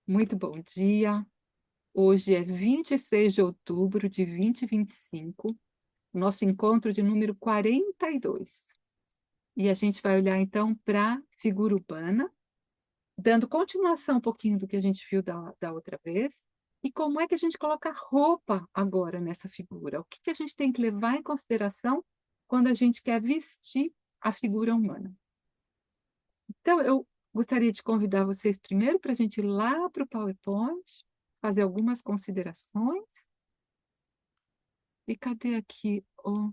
Muito bom dia. Hoje é 26 de outubro de 2025, nosso encontro de número 42. E a gente vai olhar então para a figura urbana, dando continuação um pouquinho do que a gente viu da outra vez, e como é que a gente coloca roupa agora nessa figura. O que que a gente tem que levar em consideração quando a gente quer vestir a figura humana. Então, eu gostaria de convidar vocês primeiro para a gente ir lá para o PowerPoint, fazer algumas considerações. E cadê aqui? Oh,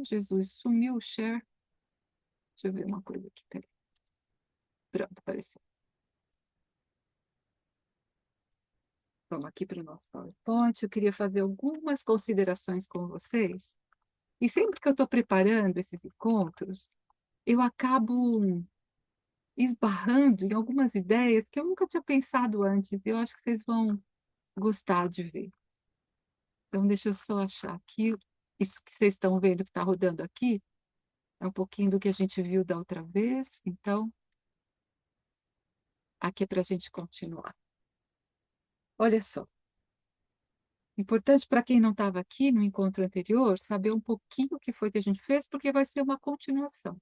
Jesus, sumiu o share. Deixa eu ver uma coisa aqui, peraí. Pronto, apareceu. Vamos aqui para o nosso PowerPoint. Eu queria fazer algumas considerações com vocês. E sempre que eu estou preparando esses encontros, eu acabo esbarrando em algumas ideias que eu nunca tinha pensado antes. E eu acho que vocês vão gostar de ver. Então, deixa eu só achar aqui. Isso que vocês estão vendo que está rodando aqui é um pouquinho do que a gente viu da outra vez. Então, aqui é para a gente continuar. Olha só, importante para quem não estava aqui no encontro anterior, saber um pouquinho o que foi que a gente fez, porque vai ser uma continuação.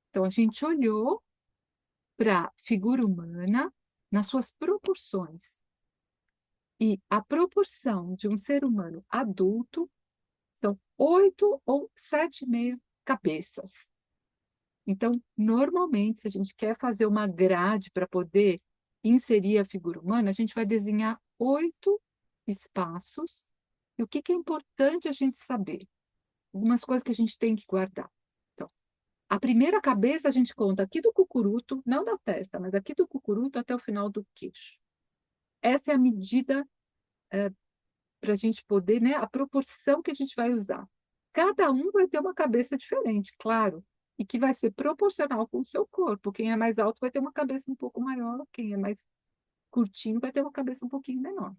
Então, a gente olhou para a figura humana nas suas proporções. E a proporção de um ser humano adulto são 8 ou 7,5 cabeças. Então, normalmente, se a gente quer fazer uma grade para poder inserir a figura humana, a gente vai desenhar 8 espaços. E o que que é importante a gente saber? Algumas coisas que a gente tem que guardar. Então, a primeira cabeça a gente conta aqui do cucuruto, não da testa, mas aqui do cucuruto até o final do queixo. Essa é a medida para a gente poder, né, a proporção que a gente vai usar. Cada um vai ter uma cabeça diferente, claro, e que vai ser proporcional com o seu corpo. Quem é mais alto vai ter uma cabeça um pouco maior, quem é mais curtinho vai ter uma cabeça um pouquinho menor.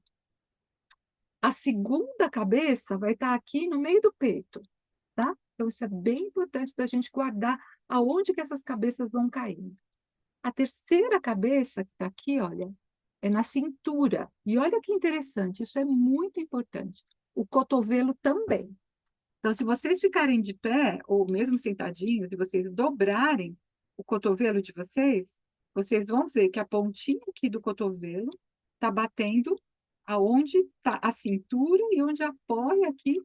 A segunda cabeça vai estar aqui no meio do peito, tá? Então, isso é bem importante da gente guardar aonde que essas cabeças vão caindo. A terceira cabeça, que está aqui, olha, é na cintura. E olha que interessante, isso é muito importante. O cotovelo também. Então, se vocês ficarem de pé, ou mesmo sentadinhos, e vocês dobrarem o cotovelo de vocês, vocês vão ver que a pontinha aqui do cotovelo está batendo aonde está a cintura e onde apoia aqui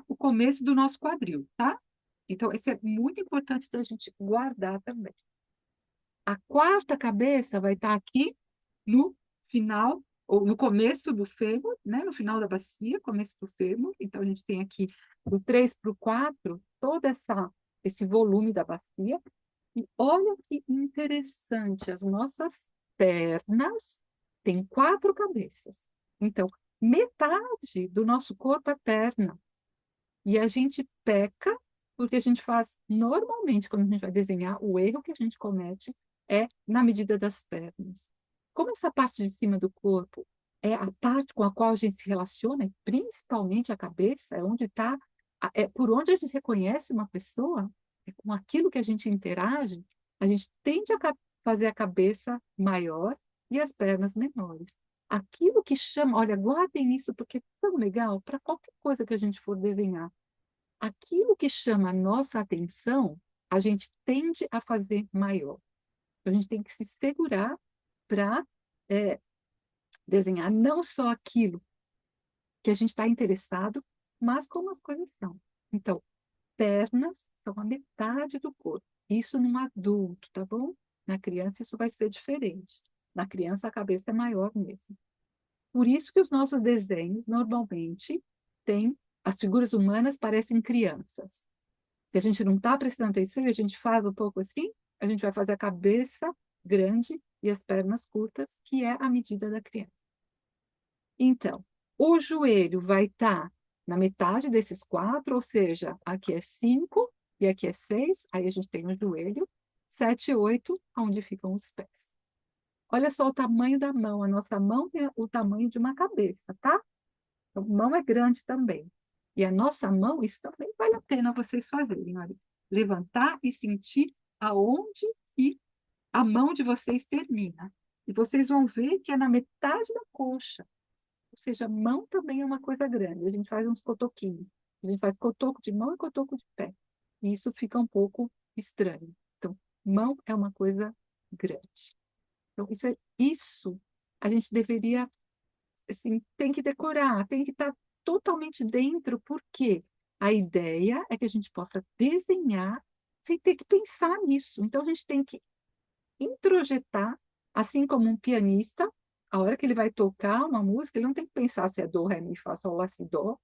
o começo do nosso quadril, tá? Então, isso é muito importante da gente guardar também. A quarta cabeça vai estar aqui no final, ou no começo do fêmur, né? No final da bacia, começo do fêmur. Então, a gente tem aqui do 3 para o 4, todo esse volume da bacia. E olha que interessante, as nossas pernas têm 4 cabeças. Então, metade do nosso corpo é perna. E a gente peca porque a gente faz normalmente, quando a gente vai desenhar, o erro que a gente comete é na medida das pernas. Como essa parte de cima do corpo é a parte com a qual a gente se relaciona, e principalmente a cabeça, é onde está, é por onde a gente reconhece uma pessoa, é com aquilo que a gente interage, a gente tende a fazer a cabeça maior e as pernas menores. Aquilo que chama, olha, guardem isso porque é tão legal para qualquer coisa que a gente for desenhar. Aquilo que chama a nossa atenção, a gente tende a fazer maior. Então, a gente tem que se segurar para desenhar não só aquilo que a gente está interessado, mas como as coisas são. Então, pernas são a metade do corpo. Isso num adulto, tá bom? Na criança isso vai ser diferente. Na criança a cabeça é maior mesmo. Por isso que os nossos desenhos normalmente têm as figuras humanas parecem crianças. Se a gente não está prestando atenção, a gente faz um pouco assim, a gente vai fazer a cabeça grande e as pernas curtas, que é a medida da criança. Então, o joelho vai estar na metade desses 4, ou seja, aqui é 5 e aqui é 6, aí a gente tem o joelho, 7 e 8, onde ficam os pés. Olha só o tamanho da mão, a nossa mão tem o tamanho de uma cabeça, tá? Então, mão é grande também. E a nossa mão, isso também vale a pena vocês fazerem, olha. Levantar e sentir aonde que a mão de vocês termina. E vocês vão ver que é na metade da coxa. Ou seja, mão também é uma coisa grande. A gente faz uns cotoquinhos. A gente faz cotoco de mão e cotoco de pé. E isso fica um pouco estranho. Então, mão é uma coisa grande. Então, isso a gente deveria, assim, tem que decorar, tem que estar totalmente dentro, porque a ideia é que a gente possa desenhar sem ter que pensar nisso. Então, a gente tem que introjetar, assim como um pianista, a hora que ele vai tocar uma música, ele não tem que pensar se é do, ré, mi, fá, sol, lá, si, dó.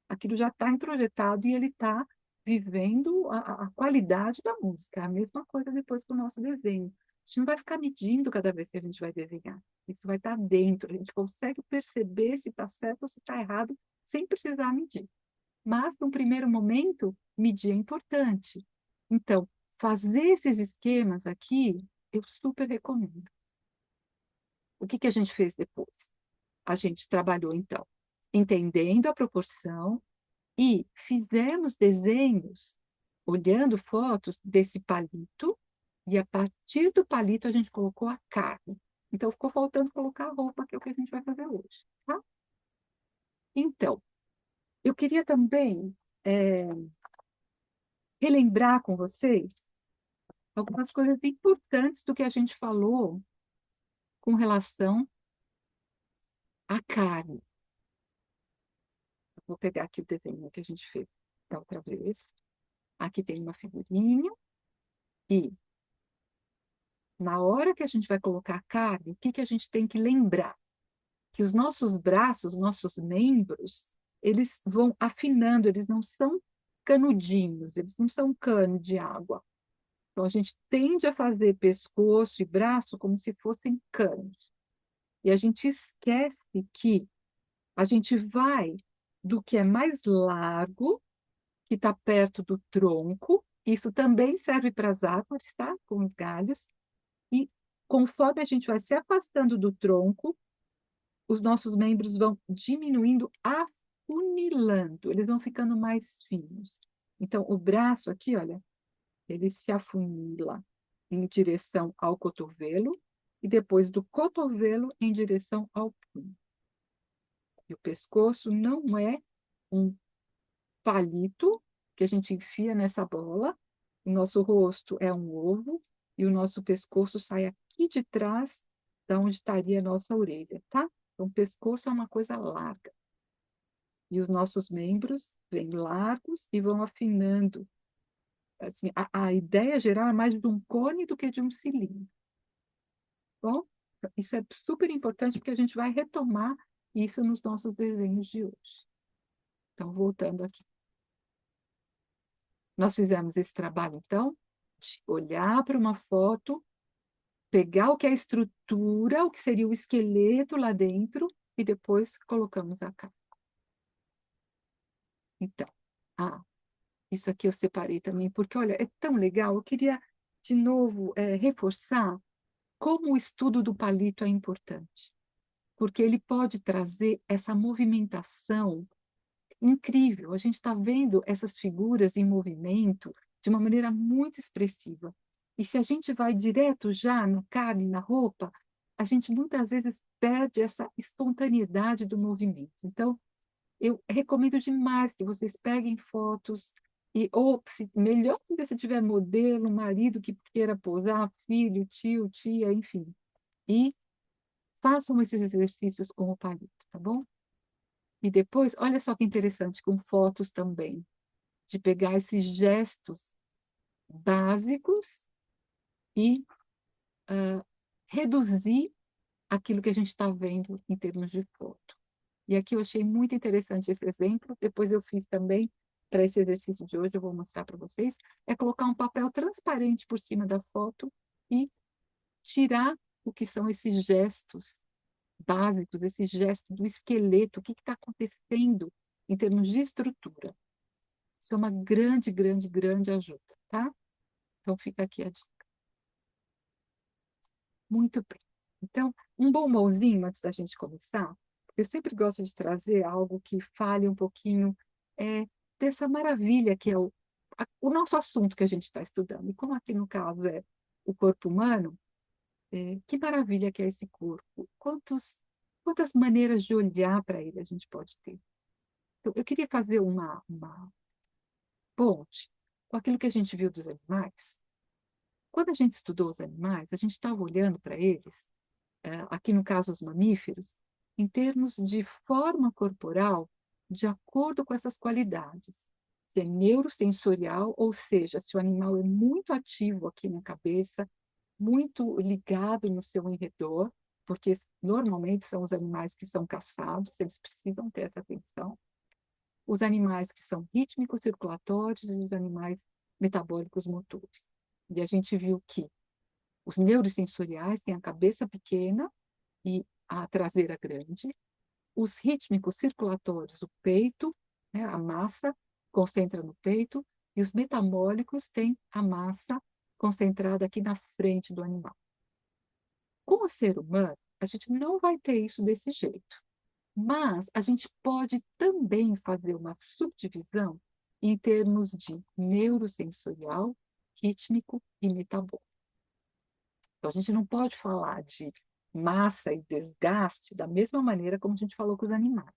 Aquilo já está introjetado e ele está vivendo a qualidade da música. A mesma coisa depois com o nosso desenho. A gente não vai ficar medindo cada vez que a gente vai desenhar. Isso vai estar dentro. A gente consegue perceber se está certo ou se está errado sem precisar medir. Mas, num primeiro momento, medir é importante. Então, fazer esses esquemas aqui, eu super recomendo. O que que a gente fez depois? A gente trabalhou, então, entendendo a proporção e fizemos desenhos, olhando fotos desse palito, e a partir do palito a gente colocou a carne. Então, ficou faltando colocar a roupa, que é o que a gente vai fazer hoje, tá? Então, eu queria também relembrar com vocês algumas coisas importantes do que a gente falou com relação à carne. Vou pegar aqui o desenho que a gente fez da outra vez. Aqui tem uma figurinha e na hora que a gente vai colocar a carne, o que que a gente tem que lembrar? Que os nossos braços, nossos membros, eles vão afinando, eles não são canudinhos, eles não são cano de água. Então, a gente tende a fazer pescoço e braço como se fossem canos. E a gente esquece que a gente vai do que é mais largo, que está perto do tronco, isso também serve para as árvores, tá? Com os galhos. E conforme a gente vai se afastando do tronco, os nossos membros vão diminuindo, afunilando, eles vão ficando mais finos. Então, o braço aqui, olha, ele se afunila em direção ao cotovelo e depois do cotovelo em direção ao punho. E o pescoço não é um palito que a gente enfia nessa bola, o nosso rosto é um ovo e o nosso pescoço sai aqui de trás, da onde estaria a nossa orelha, tá? Então, o pescoço é uma coisa larga. E os nossos membros vêm largos e vão afinando. Assim, a ideia geral é mais de um cone do que de um cilindro. Bom, isso é super importante porque a gente vai retomar isso nos nossos desenhos de hoje. Então, voltando aqui. Nós fizemos esse trabalho, então, de olhar para uma foto, pegar o que é a estrutura, o que seria o esqueleto lá dentro, e depois colocamos a cara. Então, isso aqui eu separei também, porque, olha, é tão legal. Eu queria, de novo, reforçar como o estudo do palito é importante, porque ele pode trazer essa movimentação incrível. A gente está vendo essas figuras em movimento de uma maneira muito expressiva. E se a gente vai direto já na carne, na roupa, a gente muitas vezes perde essa espontaneidade do movimento. Então, eu recomendo demais que vocês peguem fotos e ou se melhor ainda se tiver modelo, marido que queira posar, filho, tio, tia, enfim. E façam esses exercícios com o palito, tá bom? E depois, olha só que interessante, com fotos também, de pegar esses gestos básicos e reduzir aquilo que a gente está vendo em termos de foto. E aqui eu achei muito interessante esse exemplo, depois eu fiz também para esse exercício de hoje, eu vou mostrar para vocês, é colocar um papel transparente por cima da foto e tirar o que são esses gestos básicos, esse gesto do esqueleto, o que está acontecendo em termos de estrutura. Isso é uma grande, grande, grande ajuda, tá? Então fica aqui a dica. Muito bem. Então, um bombonzinho antes da gente começar, eu sempre gosto de trazer algo que fale um pouquinho dessa maravilha que é o nosso assunto que a gente está estudando. E como aqui no caso é o corpo humano, Que maravilha que é esse corpo. Quantas maneiras de olhar para ele a gente pode ter. Então, eu queria fazer uma ponte com aquilo que a gente viu dos animais. Quando a gente estudou os animais, a gente estava olhando para eles, aqui no caso os mamíferos, em termos de forma corporal, de acordo com essas qualidades. Se é neurosensorial, ou seja, se o animal é muito ativo aqui na cabeça, muito ligado no seu enredor, porque normalmente são os animais que são caçados, eles precisam ter essa atenção. Os animais que são rítmicos circulatórios e os animais metabólicos motores. E a gente viu que os neurosensoriais têm a cabeça pequena e a traseira grande. Os rítmicos circulatórios, o peito, né, a massa concentra no peito, e os metabólicos têm a massa concentrada aqui na frente do animal. Com o ser humano, a gente não vai ter isso desse jeito, mas a gente pode também fazer uma subdivisão em termos de neurosensorial, rítmico e metabólico. Então, a gente não pode falar de massa e desgaste da mesma maneira como a gente falou com os animais.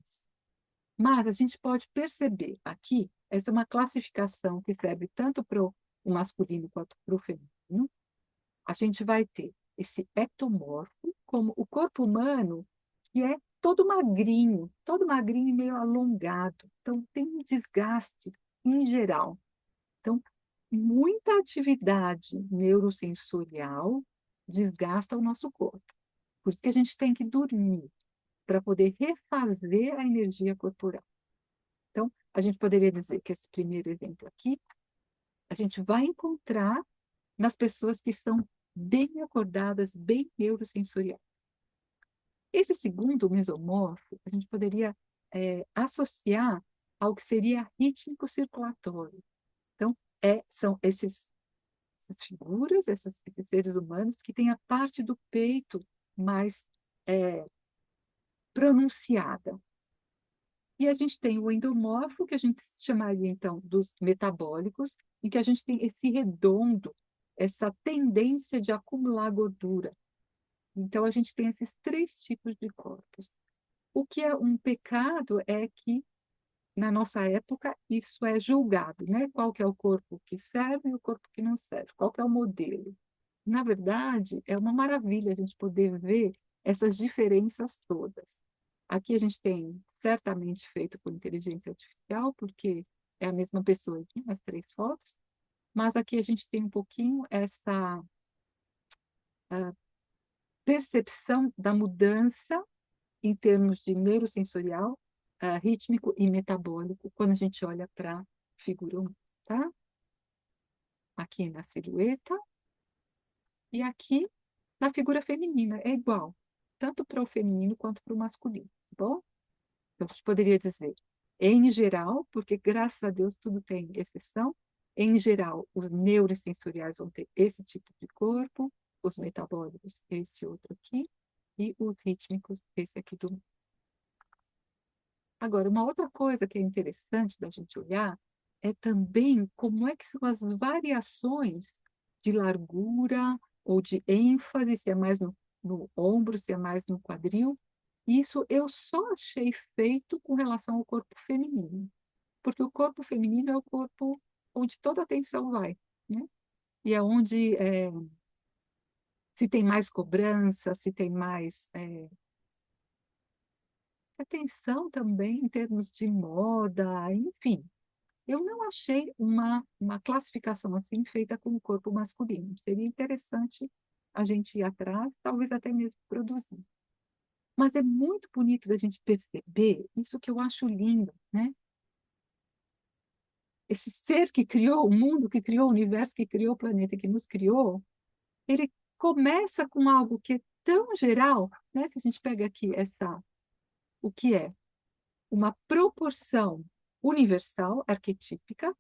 Mas a gente pode perceber aqui, essa é uma classificação que serve tanto para o masculino quanto para o feminino. A gente vai ter esse ectomorfo, como o corpo humano, que é todo magrinho e meio alongado. Então, tem um desgaste em geral. Então, muita atividade neurosensorial desgasta o nosso corpo. Por isso que a gente tem que dormir, para poder refazer a energia corporal. Então, a gente poderia dizer que esse primeiro exemplo aqui, a gente vai encontrar nas pessoas que são bem acordadas, bem neurosensoriais. Esse segundo mesomorfo, a gente poderia associar ao que seria rítmico circulatório. Então, são essas figuras, esses seres humanos que têm a parte do peito mais pronunciada. E a gente tem o endomorfo, que a gente chamaria, então, dos metabólicos, em que a gente tem esse redondo, essa tendência de acumular gordura. Então, a gente tem esses três tipos de corpos. O que é um pecado é que, na nossa época, isso é julgado, né? Qual que é o corpo que serve e o corpo que não serve? Qual que é o modelo? Na verdade, é uma maravilha a gente poder ver essas diferenças todas. Aqui a gente tem certamente feito por inteligência artificial, porque é a mesma pessoa aqui nas três fotos, mas aqui a gente tem um pouquinho essa percepção da mudança em termos de neurosensorial, rítmico e metabólico, quando a gente olha para a figura 1, tá? Aqui na silhueta, e aqui na figura feminina, é igual, tanto para o feminino quanto para o masculino, tá bom? Então, a gente poderia dizer, em geral, porque graças a Deus tudo tem exceção, em geral, os neurosensoriais vão ter esse tipo de corpo, os metabólicos, esse outro aqui, e os rítmicos, esse aqui do meio. Agora, uma outra coisa que é interessante da gente olhar é também como é que são as variações de largura ou de ênfase, se é mais no ombro, se é mais no quadril. Isso eu só achei feito com relação ao corpo feminino, porque o corpo feminino é o corpo onde toda a atenção vai, né? E é onde se tem mais cobrança, se tem mais atenção também em termos de moda, enfim. Eu não achei uma classificação assim feita com o corpo masculino. Seria interessante a gente ir atrás, talvez até mesmo produzir. Mas é muito bonito da gente perceber isso que eu acho lindo, né? Esse ser que criou o mundo, que criou o universo, que criou o planeta, que nos criou, ele começa com algo que é tão geral, né? Se a gente pega aqui o que é uma proporção universal, arquetípica,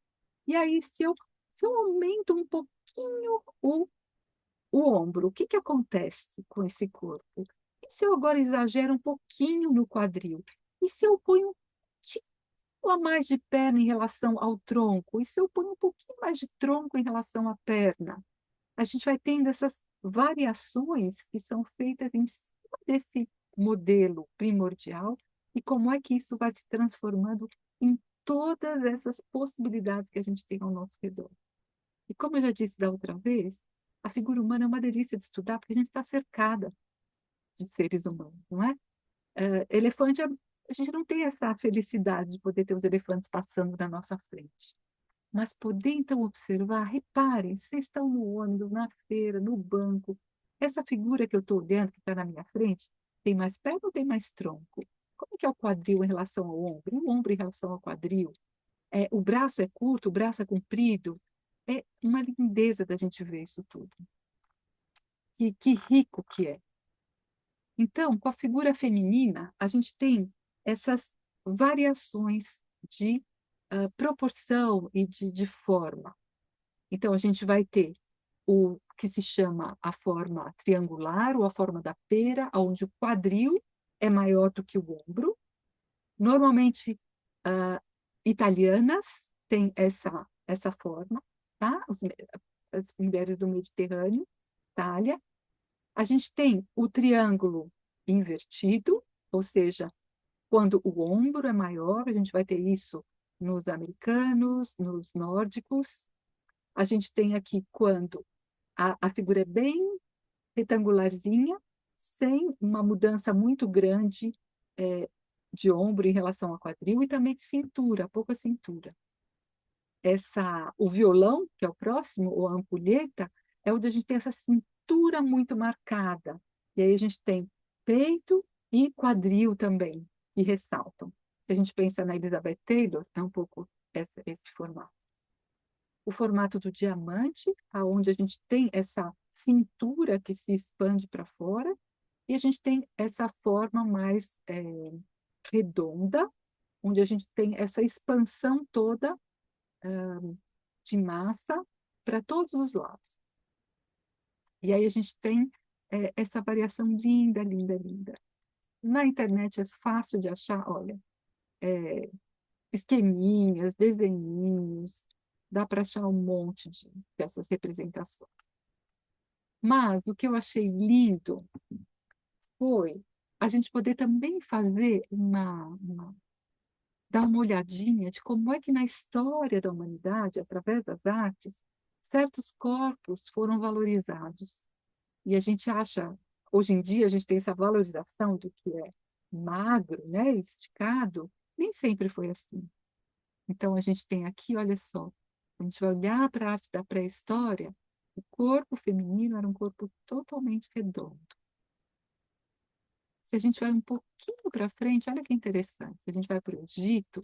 e aí se eu aumento um pouquinho o ombro, o que que acontece com esse corpo? E se eu agora exagero um pouquinho no quadril? E se eu ponho um tico a mais de perna em relação ao tronco? E se eu ponho um pouquinho mais de tronco em relação à perna? A gente vai tendo essas variações que são feitas em cima desse modelo primordial e como é que isso vai se transformando em todas essas possibilidades que a gente tem ao nosso redor. E como eu já disse da outra vez, a figura humana é uma delícia de estudar porque a gente está cercada de seres humanos, não é? Elefante, a gente não tem essa felicidade de poder ter os elefantes passando na nossa frente. Mas poder então observar, reparem, vocês estão no ônibus, na feira, no banco, essa figura que eu estou olhando, que está na minha frente, tem mais perna ou tem mais tronco? Como é que é o quadril em relação ao ombro? O ombro em relação ao quadril? O braço é curto, o braço é comprido? É uma lindeza da gente ver isso tudo. Que rico que é. Então, com a figura feminina, a gente tem essas variações de proporção e de forma. Então, a gente vai ter o que se chama a forma triangular ou a forma da pera, onde o quadril é maior do que o ombro. Normalmente, italianas têm essa forma, tá? As mulheres do Mediterrâneo, Itália. A gente tem o triângulo invertido, ou seja, quando o ombro é maior, a gente vai ter isso nos americanos, nos nórdicos. A gente tem aqui quando a figura é bem retangularzinha, sem uma mudança muito grande de ombro em relação ao quadril e também de cintura, pouca cintura. O violão, que é o próximo, ou a ampulheta, é onde a gente tem essa cintura muito marcada. E aí a gente tem peito e quadril também, que ressaltam. Se a gente pensa na Elizabeth Taylor, é um pouco esse formato. O formato do diamante, aonde a gente tem essa cintura que se expande para fora, e a gente tem essa forma mais redonda, onde a gente tem essa expansão toda de massa para todos os lados. E aí a gente tem essa variação linda, linda, linda. Na internet é fácil de achar, olha, esqueminhas, desenhinhos, dá para achar um monte dessas representações. Mas o que eu achei lindo foi a gente poder também fazer dar uma olhadinha de como é que na história da humanidade, através das artes, certos corpos foram valorizados. E a gente acha, hoje em dia, a gente tem essa valorização do que é magro, né, esticado, nem sempre foi assim. Então, a gente tem aqui, olha só, a gente vai olhar para a arte da pré-história, o corpo feminino era um corpo totalmente redondo. Se a gente vai um pouquinho para frente, olha que interessante, se a gente vai para o Egito,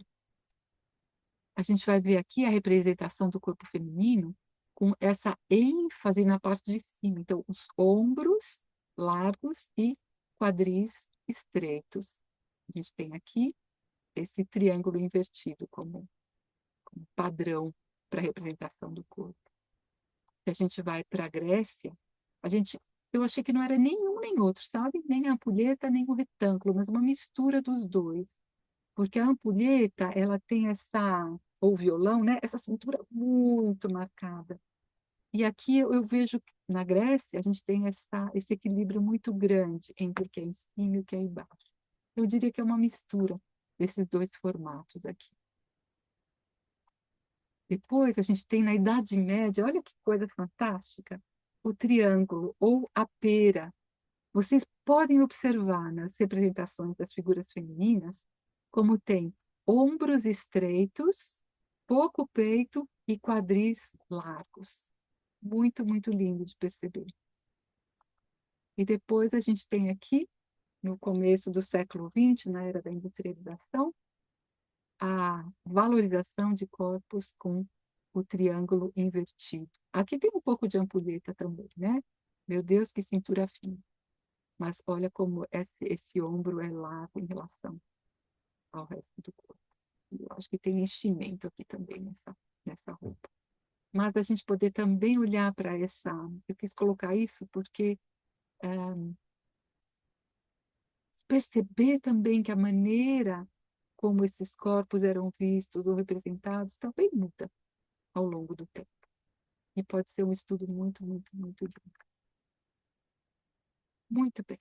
a gente vai ver aqui a representação do corpo feminino com essa ênfase na parte de cima. Então, os ombros largos e quadris estreitos. A gente tem aqui esse triângulo invertido como padrão para a representação do corpo. Se a gente vai para a Grécia, eu achei que não era nenhum nem outro, sabe? Nem a ampulheta, nem o retângulo, mas uma mistura dos dois. Porque a ampulheta, ela tem ou violão, né? Essa cintura muito marcada. E aqui eu vejo que na Grécia a gente tem esse equilíbrio muito grande entre o que é em cima e o que é embaixo. Eu diria que é uma mistura desses dois formatos aqui. Depois a gente tem na Idade Média, olha que coisa fantástica, o triângulo ou a pera. Vocês podem observar nas representações das figuras femininas como tem ombros estreitos, pouco peito e quadris largos. Muito, muito lindo de perceber. E depois a gente tem aqui, no começo do século XX, na era da industrialização, a valorização de corpos com o triângulo invertido. Aqui tem um pouco de ampulheta também, né? Meu Deus, que cintura fina. Mas olha como esse ombro é largo em relação ao resto do corpo. Eu acho que tem enchimento aqui também nessa roupa. Mas a gente poder também olhar para essa. Eu quis colocar isso porque perceber também que a maneira como esses corpos eram vistos ou representados também muda ao longo do tempo. E pode ser um estudo muito, muito, muito lindo. Muito bem.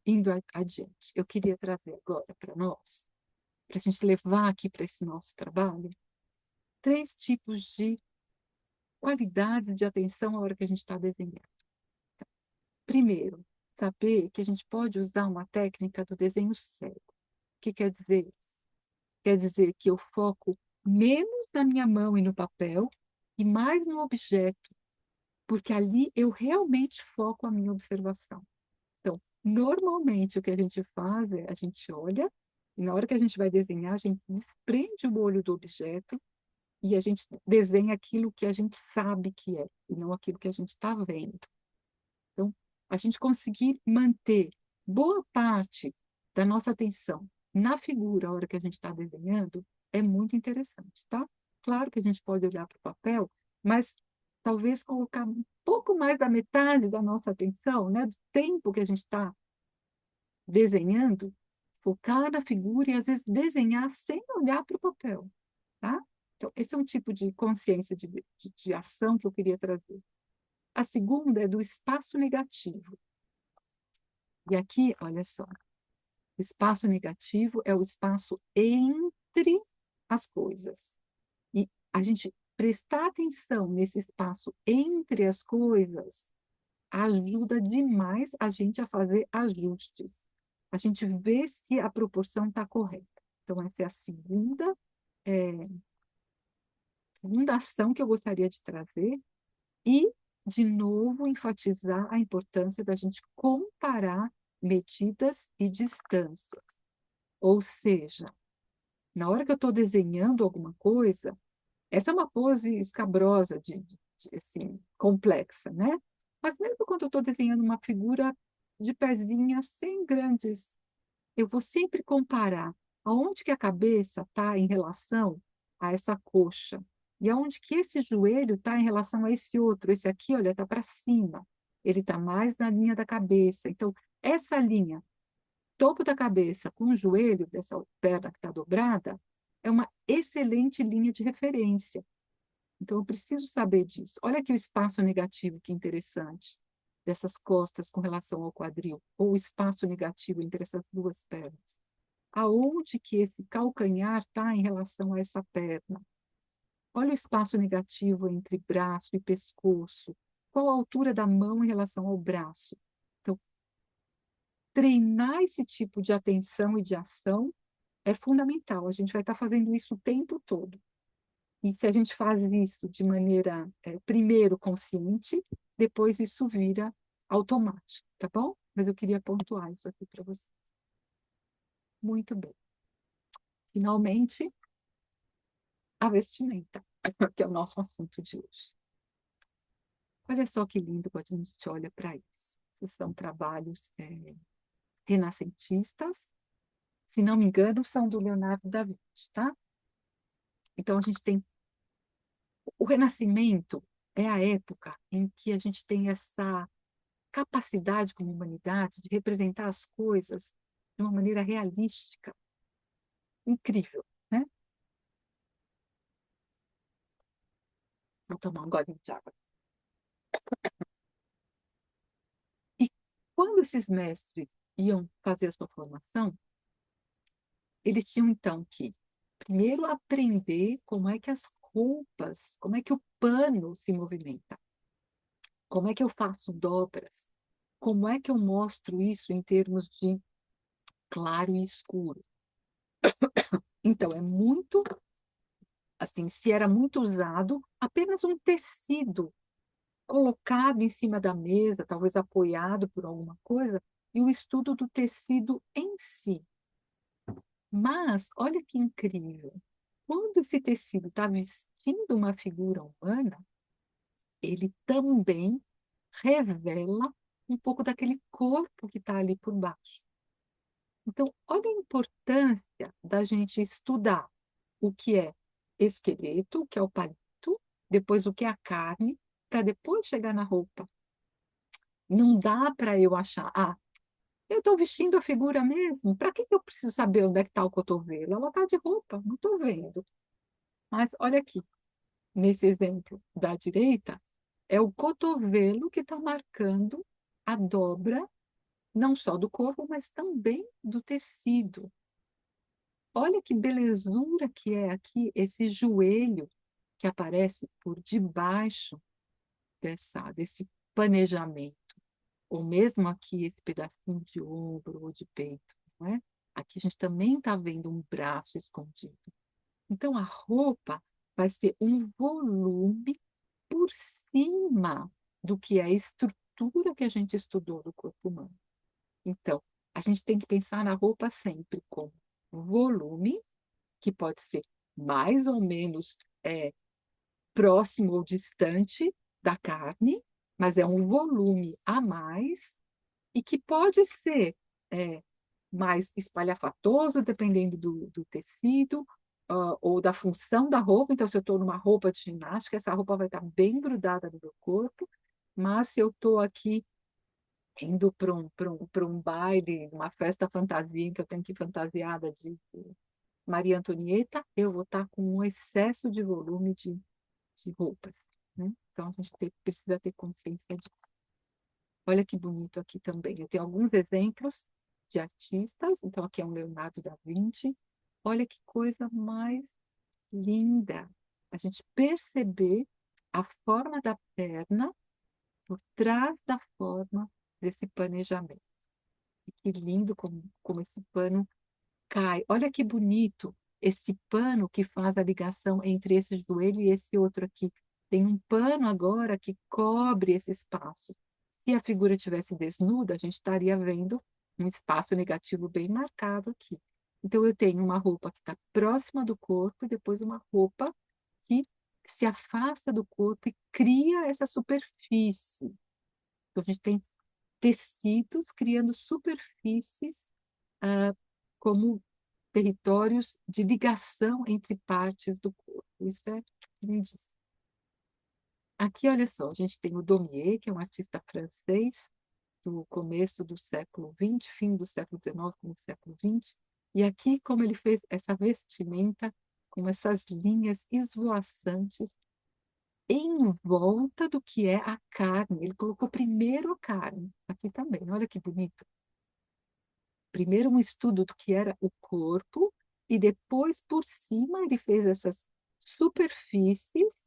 Indo adiante, eu queria trazer agora para nós, para a gente levar aqui para esse nosso trabalho, 3 tipos de qualidade de atenção a hora que a gente está desenhando. Primeiro, saber que a gente pode usar uma técnica do desenho cego. O que quer dizer isso? Quer dizer que eu foco menos na minha mão e no papel e mais no objeto, porque ali eu realmente foco a minha observação. Então, normalmente o que a gente faz é a gente olha, e na hora que a gente vai desenhar, a gente desprende o olho do objeto e a gente desenha aquilo que a gente sabe que é, e não aquilo que a gente está vendo. Então, a gente conseguir manter boa parte da nossa atenção na figura, a hora que a gente está desenhando, é muito interessante, tá? Claro que a gente pode olhar para o papel, mas talvez colocar um pouco mais da metade da nossa atenção, né, do tempo que a gente está desenhando, focar na figura e às vezes desenhar sem olhar para o papel, tá? Então, esse é um tipo de consciência de ação que eu queria trazer. A segunda é do espaço negativo. E aqui, olha só, o espaço negativo é o espaço entre as coisas. E a gente prestar atenção nesse espaço entre as coisas ajuda demais a gente a fazer ajustes. A gente vê se a proporção está correta. Então, essa é a segunda ação que eu gostaria de trazer. E, de novo, enfatizar a importância da gente comparar medidas e distâncias. Ou seja, na hora que eu estou desenhando alguma coisa, essa é uma pose escabrosa, assim, complexa, né? Mas mesmo quando eu estou desenhando uma figura de pezinha, sem grandes, eu vou sempre comparar aonde que a cabeça está em relação a essa coxa e aonde que esse joelho está em relação a esse outro. Esse aqui, olha, está para cima. Ele está mais na linha da cabeça. Então, essa linha topo da cabeça com o joelho dessa perna que está dobrada é uma excelente linha de referência. Então, eu preciso saber disso. Olha aqui o espaço negativo, que interessante, dessas costas com relação ao quadril, ou o espaço negativo entre essas duas pernas. Aonde que esse calcanhar está em relação a essa perna? Olha o espaço negativo entre braço e pescoço. Qual a altura da mão em relação ao braço? Então, treinar esse tipo de atenção e de ação é fundamental. A gente vai estar fazendo isso o tempo todo. E se a gente faz isso de maneira, primeiro, consciente, depois isso vira automático, tá bom? Mas eu queria pontuar isso aqui para você. Muito bem. Finalmente, a vestimenta, que é o nosso assunto de hoje. Olha só que lindo quando a gente olha para isso. Esses são trabalhos renascentistas. Se não me engano, são do Leonardo da Vinci, tá? Então, a gente tem o Renascimento é a época em que a gente tem essa capacidade como humanidade de representar as coisas de uma maneira realística, incrível, né? Vou tomar um golinho de água. E quando esses mestres iam fazer a sua formação, eles tinham então que primeiro aprender como é que as roupas, como é que o pano se movimenta, como é que eu faço dobras, como é que eu mostro isso em termos de claro e escuro. Então, é muito, assim, se era muito usado, apenas um tecido colocado em cima da mesa, talvez apoiado por alguma coisa, e o estudo do tecido em si. Mas, olha que incrível, quando esse tecido está vestindo uma figura humana, ele também revela um pouco daquele corpo que está ali por baixo. Então, olha a importância da gente estudar o que é esqueleto, o que é o palito, depois o que é a carne, para depois chegar na roupa. Não dá para eu achar, eu estou vestindo a figura mesmo, para que eu preciso saber onde é que está o cotovelo? Ela está de roupa, não estou vendo. Mas olha aqui, nesse exemplo da direita, é o cotovelo que está marcando a dobra, não só do corpo, mas também do tecido. Olha que belezura que é aqui esse joelho que aparece por debaixo desse planejamento, ou mesmo aqui esse pedacinho de ombro ou de peito, não é? Aqui a gente também está vendo um braço escondido. Então a roupa vai ser um volume por cima do que é a estrutura que a gente estudou do corpo humano. Então, a gente tem que pensar na roupa sempre como volume, que pode ser mais ou menos próximo ou distante da carne, mas é um volume a mais e que pode ser é, mais espalhafatoso, dependendo do tecido, ou da função da roupa. Então, se eu estou numa roupa de ginástica, essa roupa vai estar bem grudada no meu corpo, mas se eu estou aqui indo para um baile, uma festa fantasia, em que eu tenho que ir fantasiada de Maria Antonieta, eu vou estar com um excesso de volume de roupas, né? Então, a gente precisa ter consciência disso. Olha que bonito aqui também. Eu tenho alguns exemplos de artistas. Então, aqui é um Leonardo da Vinci. Olha que coisa mais linda. A gente perceber a forma da perna por trás da forma desse planejamento. E que lindo como esse pano cai. Olha que bonito esse pano que faz a ligação entre esse joelho e esse outro aqui. Tem um pano agora que cobre esse espaço. Se a figura tivesse desnuda, a gente estaria vendo um espaço negativo bem marcado aqui. Então, eu tenho uma roupa que está próxima do corpo e depois uma roupa que se afasta do corpo e cria essa superfície. Então, a gente tem tecidos criando superfícies como territórios de ligação entre partes do corpo. Isso é lindíssimo. Aqui, olha só, a gente tem o Daumier, que é um artista francês do começo do século XX, fim do século XIX, com o século XX. E aqui, como ele fez essa vestimenta com essas linhas esvoaçantes em volta do que é a carne. Ele colocou primeiro a carne, aqui também, olha que bonito. Primeiro um estudo do que era o corpo, e depois, por cima, ele fez essas superfícies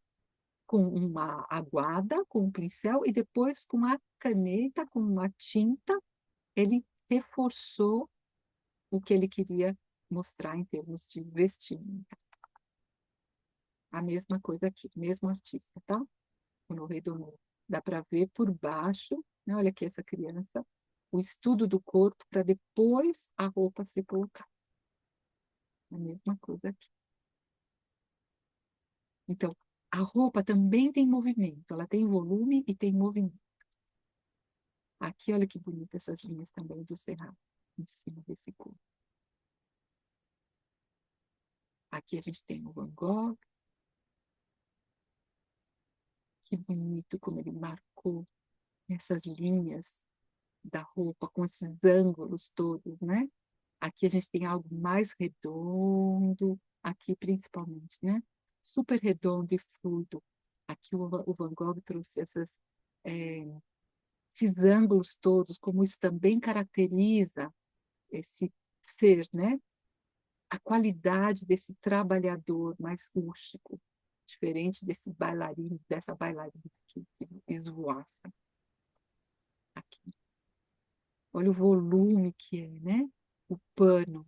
com uma aguada, com um pincel, e depois com a caneta, com uma tinta, ele reforçou o que ele queria mostrar em termos de vestimenta. A mesma coisa aqui, mesmo artista, tá? No Rei do Mundo. Dá para ver por baixo, né? Olha aqui essa criança, o estudo do corpo para depois a roupa ser colocada. A mesma coisa aqui. Então, a roupa também tem movimento, ela tem volume e tem movimento. Aqui, olha que bonita essas linhas também do cerrado, em cima desse corpo. Aqui a gente tem o Van Gogh. Que bonito como ele marcou essas linhas da roupa, com esses ângulos todos, né? Aqui a gente tem algo mais redondo, aqui principalmente, né? Super redondo e fluido. Aqui o Van Gogh trouxe esses ângulos todos, como isso também caracteriza esse ser, né? A qualidade desse trabalhador mais rústico, diferente desse bailarino, dessa bailarina que esvoaça aqui. Olha o volume que é, né? O pano,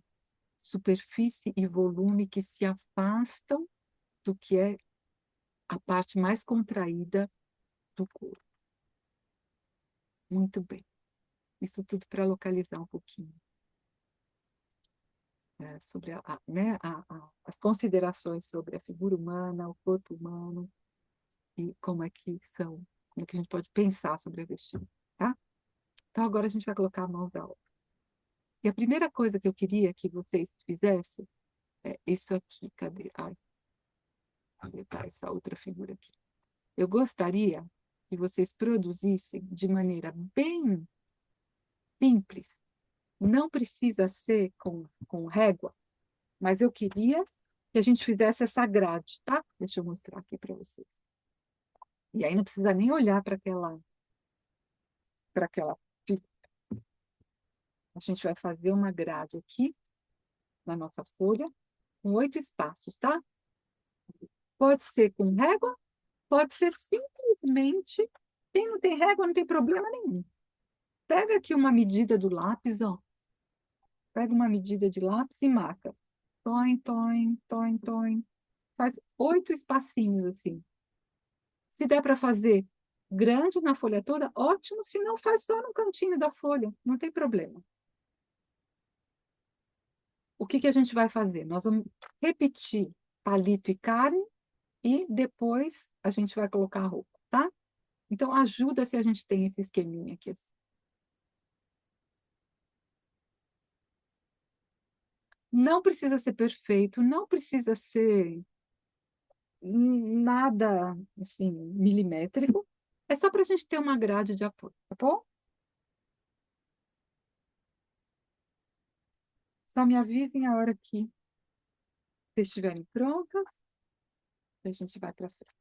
superfície e volume que se afastam do que é a parte mais contraída do corpo. Muito bem. Isso tudo para localizar um pouquinho sobre né, as considerações sobre a figura humana, o corpo humano e como é que a gente pode pensar sobre a vestimenta, tá? Então agora a gente vai colocar a mãos à obra. E a primeira coisa que eu queria que vocês fizessem é isso aqui. Cadê? Ai, cadê tá essa outra figura aqui? Eu gostaria que vocês produzissem de maneira bem simples. Não precisa ser com régua, mas eu queria que a gente fizesse essa grade, tá? Deixa eu mostrar aqui para vocês. E aí não precisa nem olhar para aquela A gente vai fazer uma grade aqui na nossa folha, com 8 espaços, tá? Pode ser com régua, pode ser simplesmente. Quem não tem régua não tem problema nenhum. Pega aqui uma medida do lápis, ó. Pega uma medida de lápis e marca. Toin, toin, toin, toin. Faz 8 espacinhos assim. Se der para fazer grande na folha toda, ótimo. Se não, faz só no cantinho da folha. Não tem problema. O que que a gente vai fazer? Nós vamos repetir palito e carne e depois a gente vai colocar a roupa, tá? Então, ajuda se a gente tem esse esqueminha aqui. Assim. Não precisa ser perfeito, não precisa ser nada, assim, milimétrico. É só para a gente ter uma grade de apoio, tá bom? Só me avisem a hora que vocês estiverem prontas, a gente vai para frente.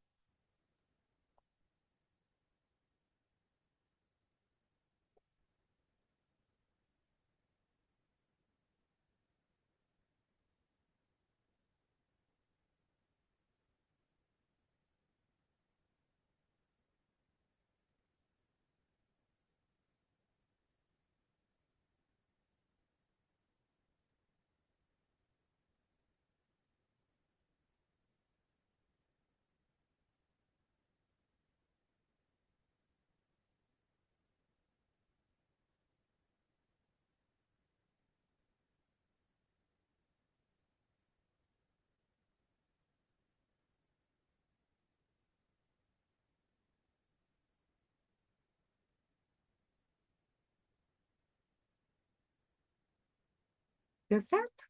Deu certo?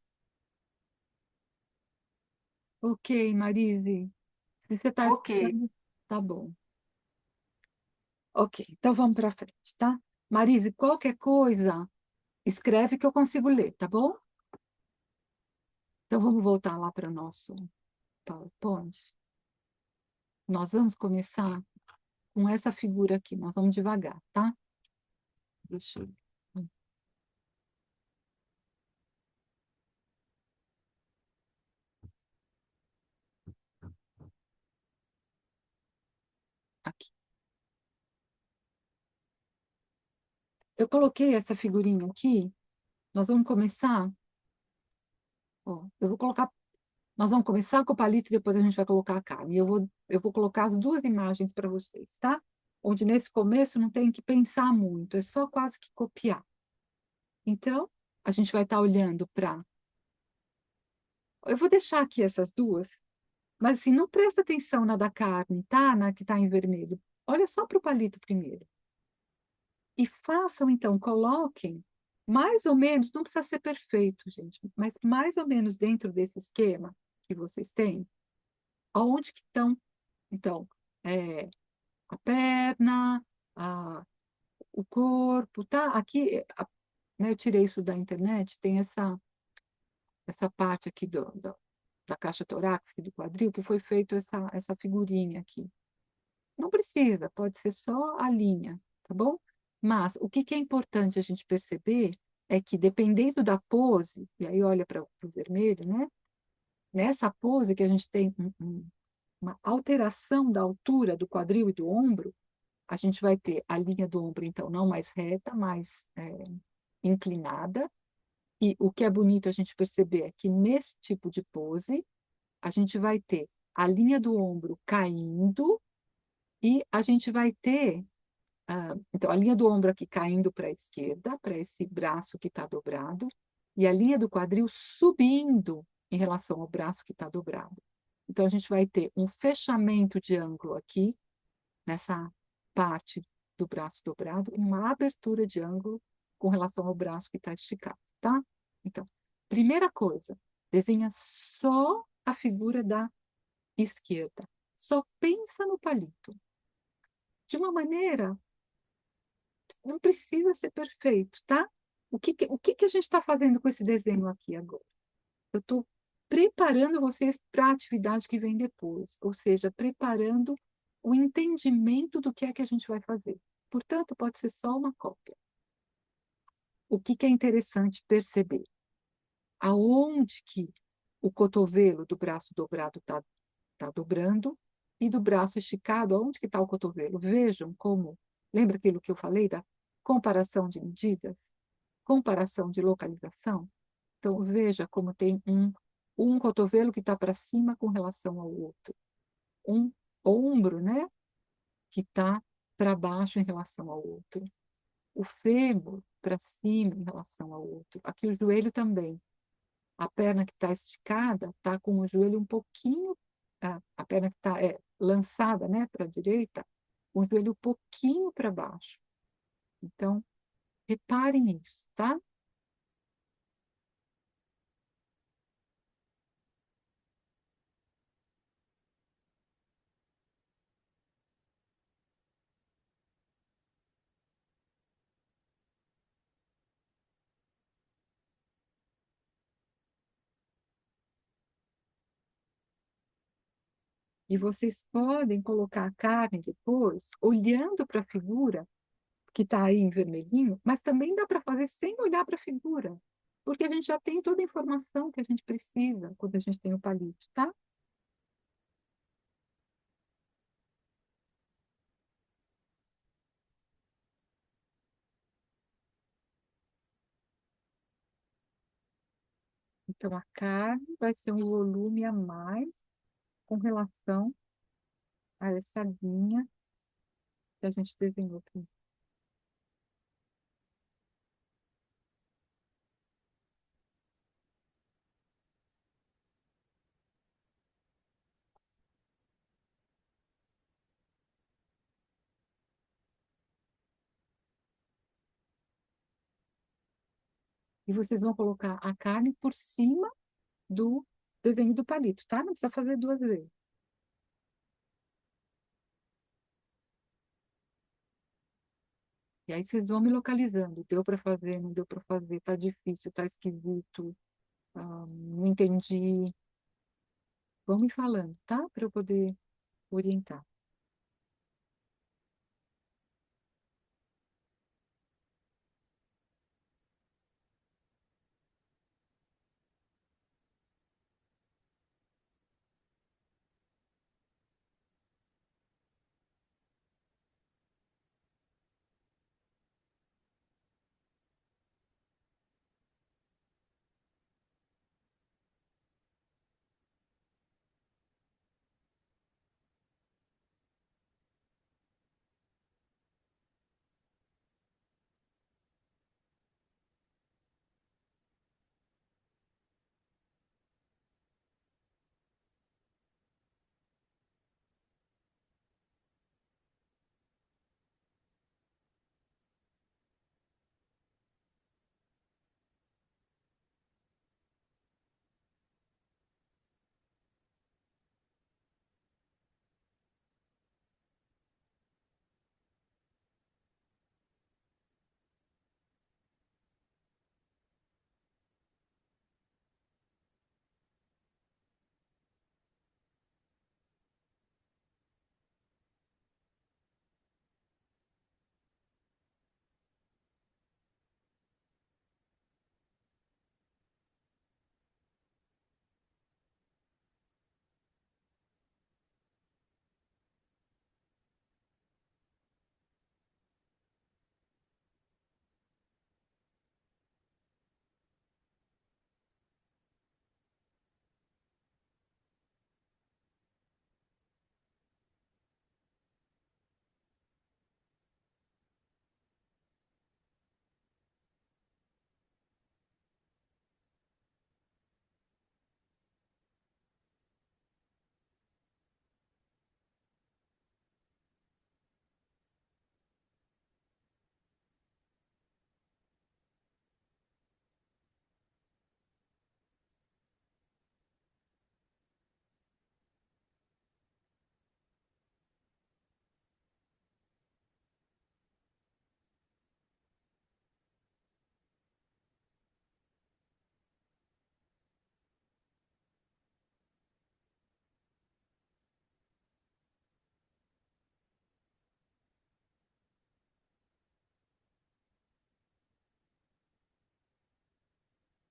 Ok, Marise. Se você está Ok, escutando, tá bom. Ok, então vamos para frente, tá? Marise, qualquer coisa, escreve que eu consigo ler, tá bom? Então vamos voltar lá para o nosso PowerPoint. Nós vamos começar com essa figura aqui. Nós vamos devagar, tá? Deixa eu... Aqui. Eu coloquei essa figurinha aqui. Nós vamos começar. Ó, eu vou colocar. Nós vamos começar com o palito e depois a gente vai colocar a carne. Eu vou colocar as duas imagens para vocês, tá? Onde nesse começo não tem que pensar muito, é só quase que copiar. Então, a gente vai estar olhando para. Eu vou deixar aqui essas duas, mas assim, não presta atenção na da carne, tá? Na que está em vermelho. Olha só para o palito primeiro. E façam, então, coloquem mais ou menos, não precisa ser perfeito, gente, mas mais ou menos dentro desse esquema que vocês têm, aonde que estão, então, é, a perna, a, o corpo, tá? Aqui, né, eu tirei isso da internet, tem essa parte aqui da caixa torácica, do quadril, que foi feito essa figurinha aqui. Não precisa, pode ser só a linha, tá bom? Mas o que é importante a gente perceber é que, dependendo da pose, e aí olha para o vermelho, né? Nessa pose que a gente tem uma alteração da altura do quadril e do ombro, a gente vai ter a linha do ombro, então, não mais reta, mais inclinada. E o que é bonito a gente perceber é que, nesse tipo de pose, a gente vai ter a linha do ombro caindo e a gente vai ter então, a linha do ombro aqui caindo para a esquerda, para esse braço que está dobrado, e a linha do quadril subindo em relação ao braço que está dobrado. Então, a gente vai ter um fechamento de ângulo aqui, nessa parte do braço dobrado, e uma abertura de ângulo com relação ao braço que está esticado, tá? Então, primeira coisa, desenha só a figura da esquerda. Só pensa no palito. De uma maneira não precisa ser perfeito, tá? O que a gente está fazendo com esse desenho aqui agora? Eu estou preparando vocês para a atividade que vem depois, ou seja, preparando o entendimento do que é que a gente vai fazer. Portanto, pode ser só uma cópia. o que que é interessante perceber? Aonde que o cotovelo do braço dobrado está dobrando e do braço esticado, aonde que está o cotovelo? Vejam como, lembra aquilo que eu falei da comparação de medidas? Comparação de localização? Então, veja como tem um cotovelo que está para cima com relação ao outro, um ombro, né, que está para baixo em relação ao outro, o fêmur para cima em relação ao outro. Aqui o joelho também. A perna que está esticada está com o joelho um pouquinho, a perna que está lançada, né, para a direita, com o joelho um pouquinho para baixo. Então, reparem isso, tá? E vocês podem colocar a carne depois, olhando para a figura que está aí em vermelhinho, mas também dá para fazer sem olhar para a figura, porque a gente já tem toda a informação que a gente precisa quando a gente tem o palito, tá? Então, a carne vai ser um volume a mais com relação a essa linha que a gente desenhou aqui. E vocês vão colocar a carne por cima do desenho do palito, tá? Não precisa fazer duas vezes. E aí vocês vão me localizando. Deu para fazer, não deu para fazer, tá difícil, tá esquisito, não entendi. Vão me falando, tá? Para eu poder orientar.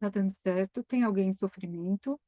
Tá dando certo? Tem alguém em sofrimento?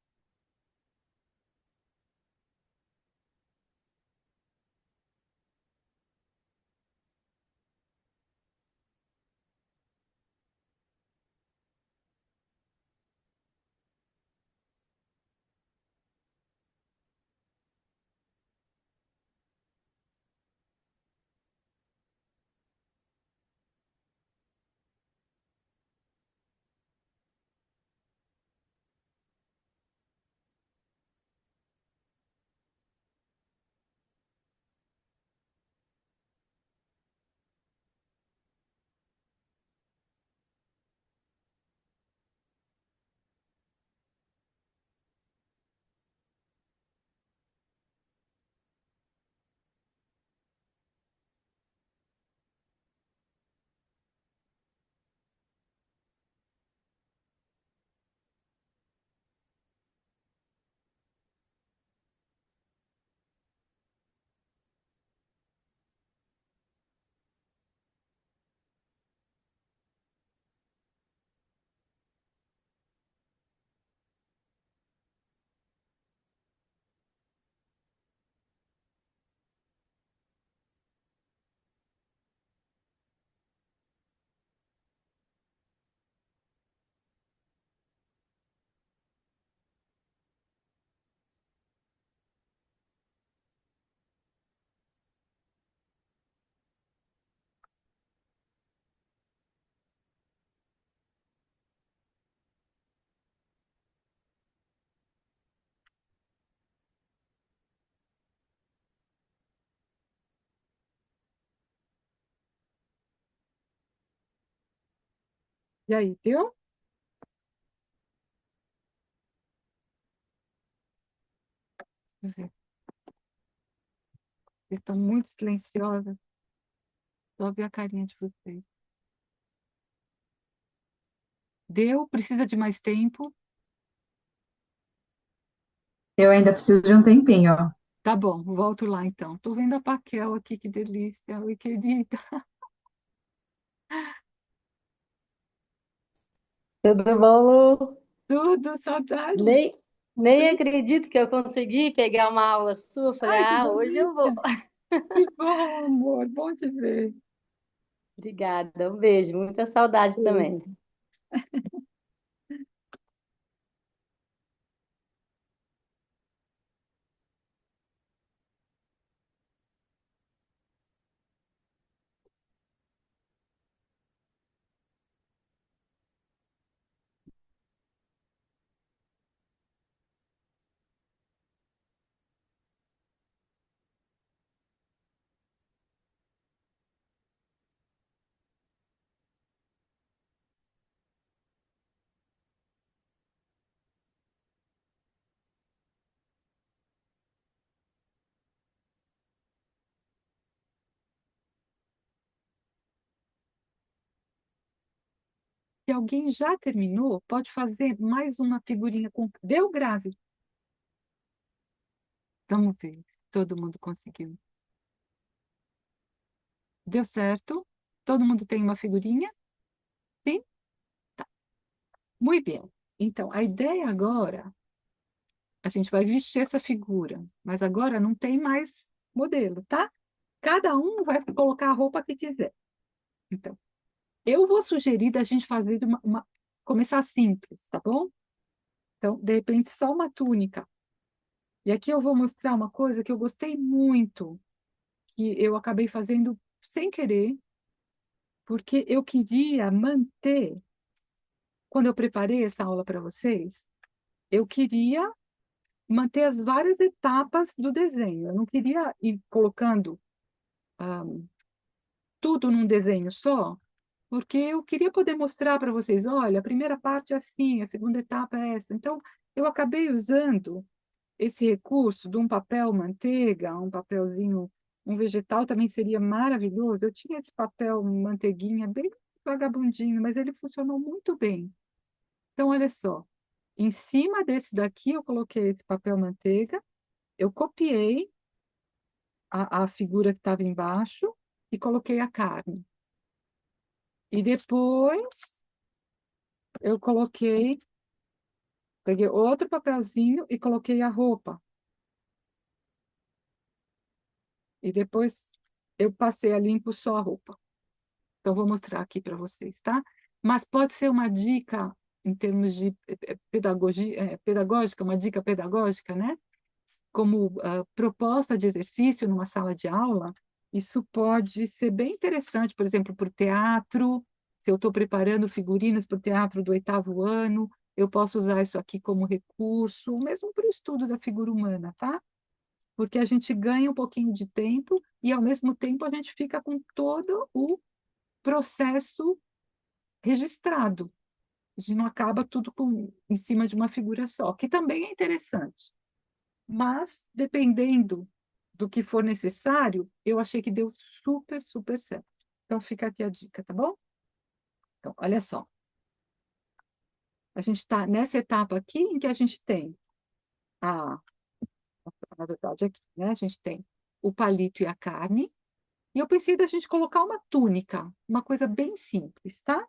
E aí, deu? Uhum. Vocês estão muito silenciosas. Só ver a carinha de vocês. Deu? Precisa de mais tempo? Eu ainda preciso de um tempinho, ó. Tá bom, volto lá então. Tô vendo a Paquel aqui, que delícia. Oi, querida. Tudo bom, Lu? Tudo, saudade. Nem, nem acredito que eu consegui pegar uma aula sua. Falei, Ai, que hoje eu vou. delícia. Que bom, amor. Bom te ver. Obrigada, um beijo, muita saudade também. Beijo. Se alguém já terminou, pode fazer mais uma figurinha com. Deu, Grazi? Vamos ver. Todo mundo conseguiu. Deu certo? Todo mundo tem uma figurinha? Sim? Muito bem. Então, a ideia agora, a gente vai vestir essa figura, mas agora não tem mais modelo, tá? Cada um vai colocar a roupa que quiser. Então, eu vou sugerir da gente fazer começar simples, tá bom? Então, de repente, só uma túnica. E aqui eu vou mostrar uma coisa que eu gostei muito, que eu acabei fazendo sem querer, porque eu queria manter, quando eu preparei essa aula para vocês, eu queria manter as várias etapas do desenho. Eu não queria ir colocando ah, tudo num desenho só, porque eu queria poder mostrar para vocês, olha, a primeira parte é assim, a segunda etapa é essa. Então, eu acabei usando esse recurso de um papel manteiga, um papelzinho, um vegetal também seria maravilhoso. Eu tinha esse papel manteiguinha bem vagabundinho, mas ele funcionou muito bem. Então, olha só, em cima desse daqui eu coloquei esse papel manteiga, eu copiei a figura que estava embaixo e coloquei a carne. E depois eu coloquei Peguei outro papelzinho e coloquei a roupa. E depois eu passei a limpo só a roupa. Então, vou mostrar aqui para vocês, tá? Mas pode ser uma dica em termos de pedagogia, pedagógica, uma dica pedagógica, né? Como proposta de exercício numa sala de aula, isso pode ser bem interessante, por exemplo, para o teatro. Se eu estou preparando figurinos para o teatro do 8º ano, eu posso usar isso aqui como recurso, mesmo para o estudo da figura humana, tá? Porque a gente ganha um pouquinho de tempo e, ao mesmo tempo, a gente fica com todo o processo registrado. A gente não acaba tudo em cima de uma figura só, que também é interessante. Mas, dependendo do que for necessário, eu achei que deu super, super certo. Então, fica aqui a dica, tá bom? Então, olha só. A gente está nessa etapa aqui em que a gente tem a, na verdade, aqui, né? A gente tem o palito e a carne. E eu pensei da gente colocar uma túnica, uma coisa bem simples, tá?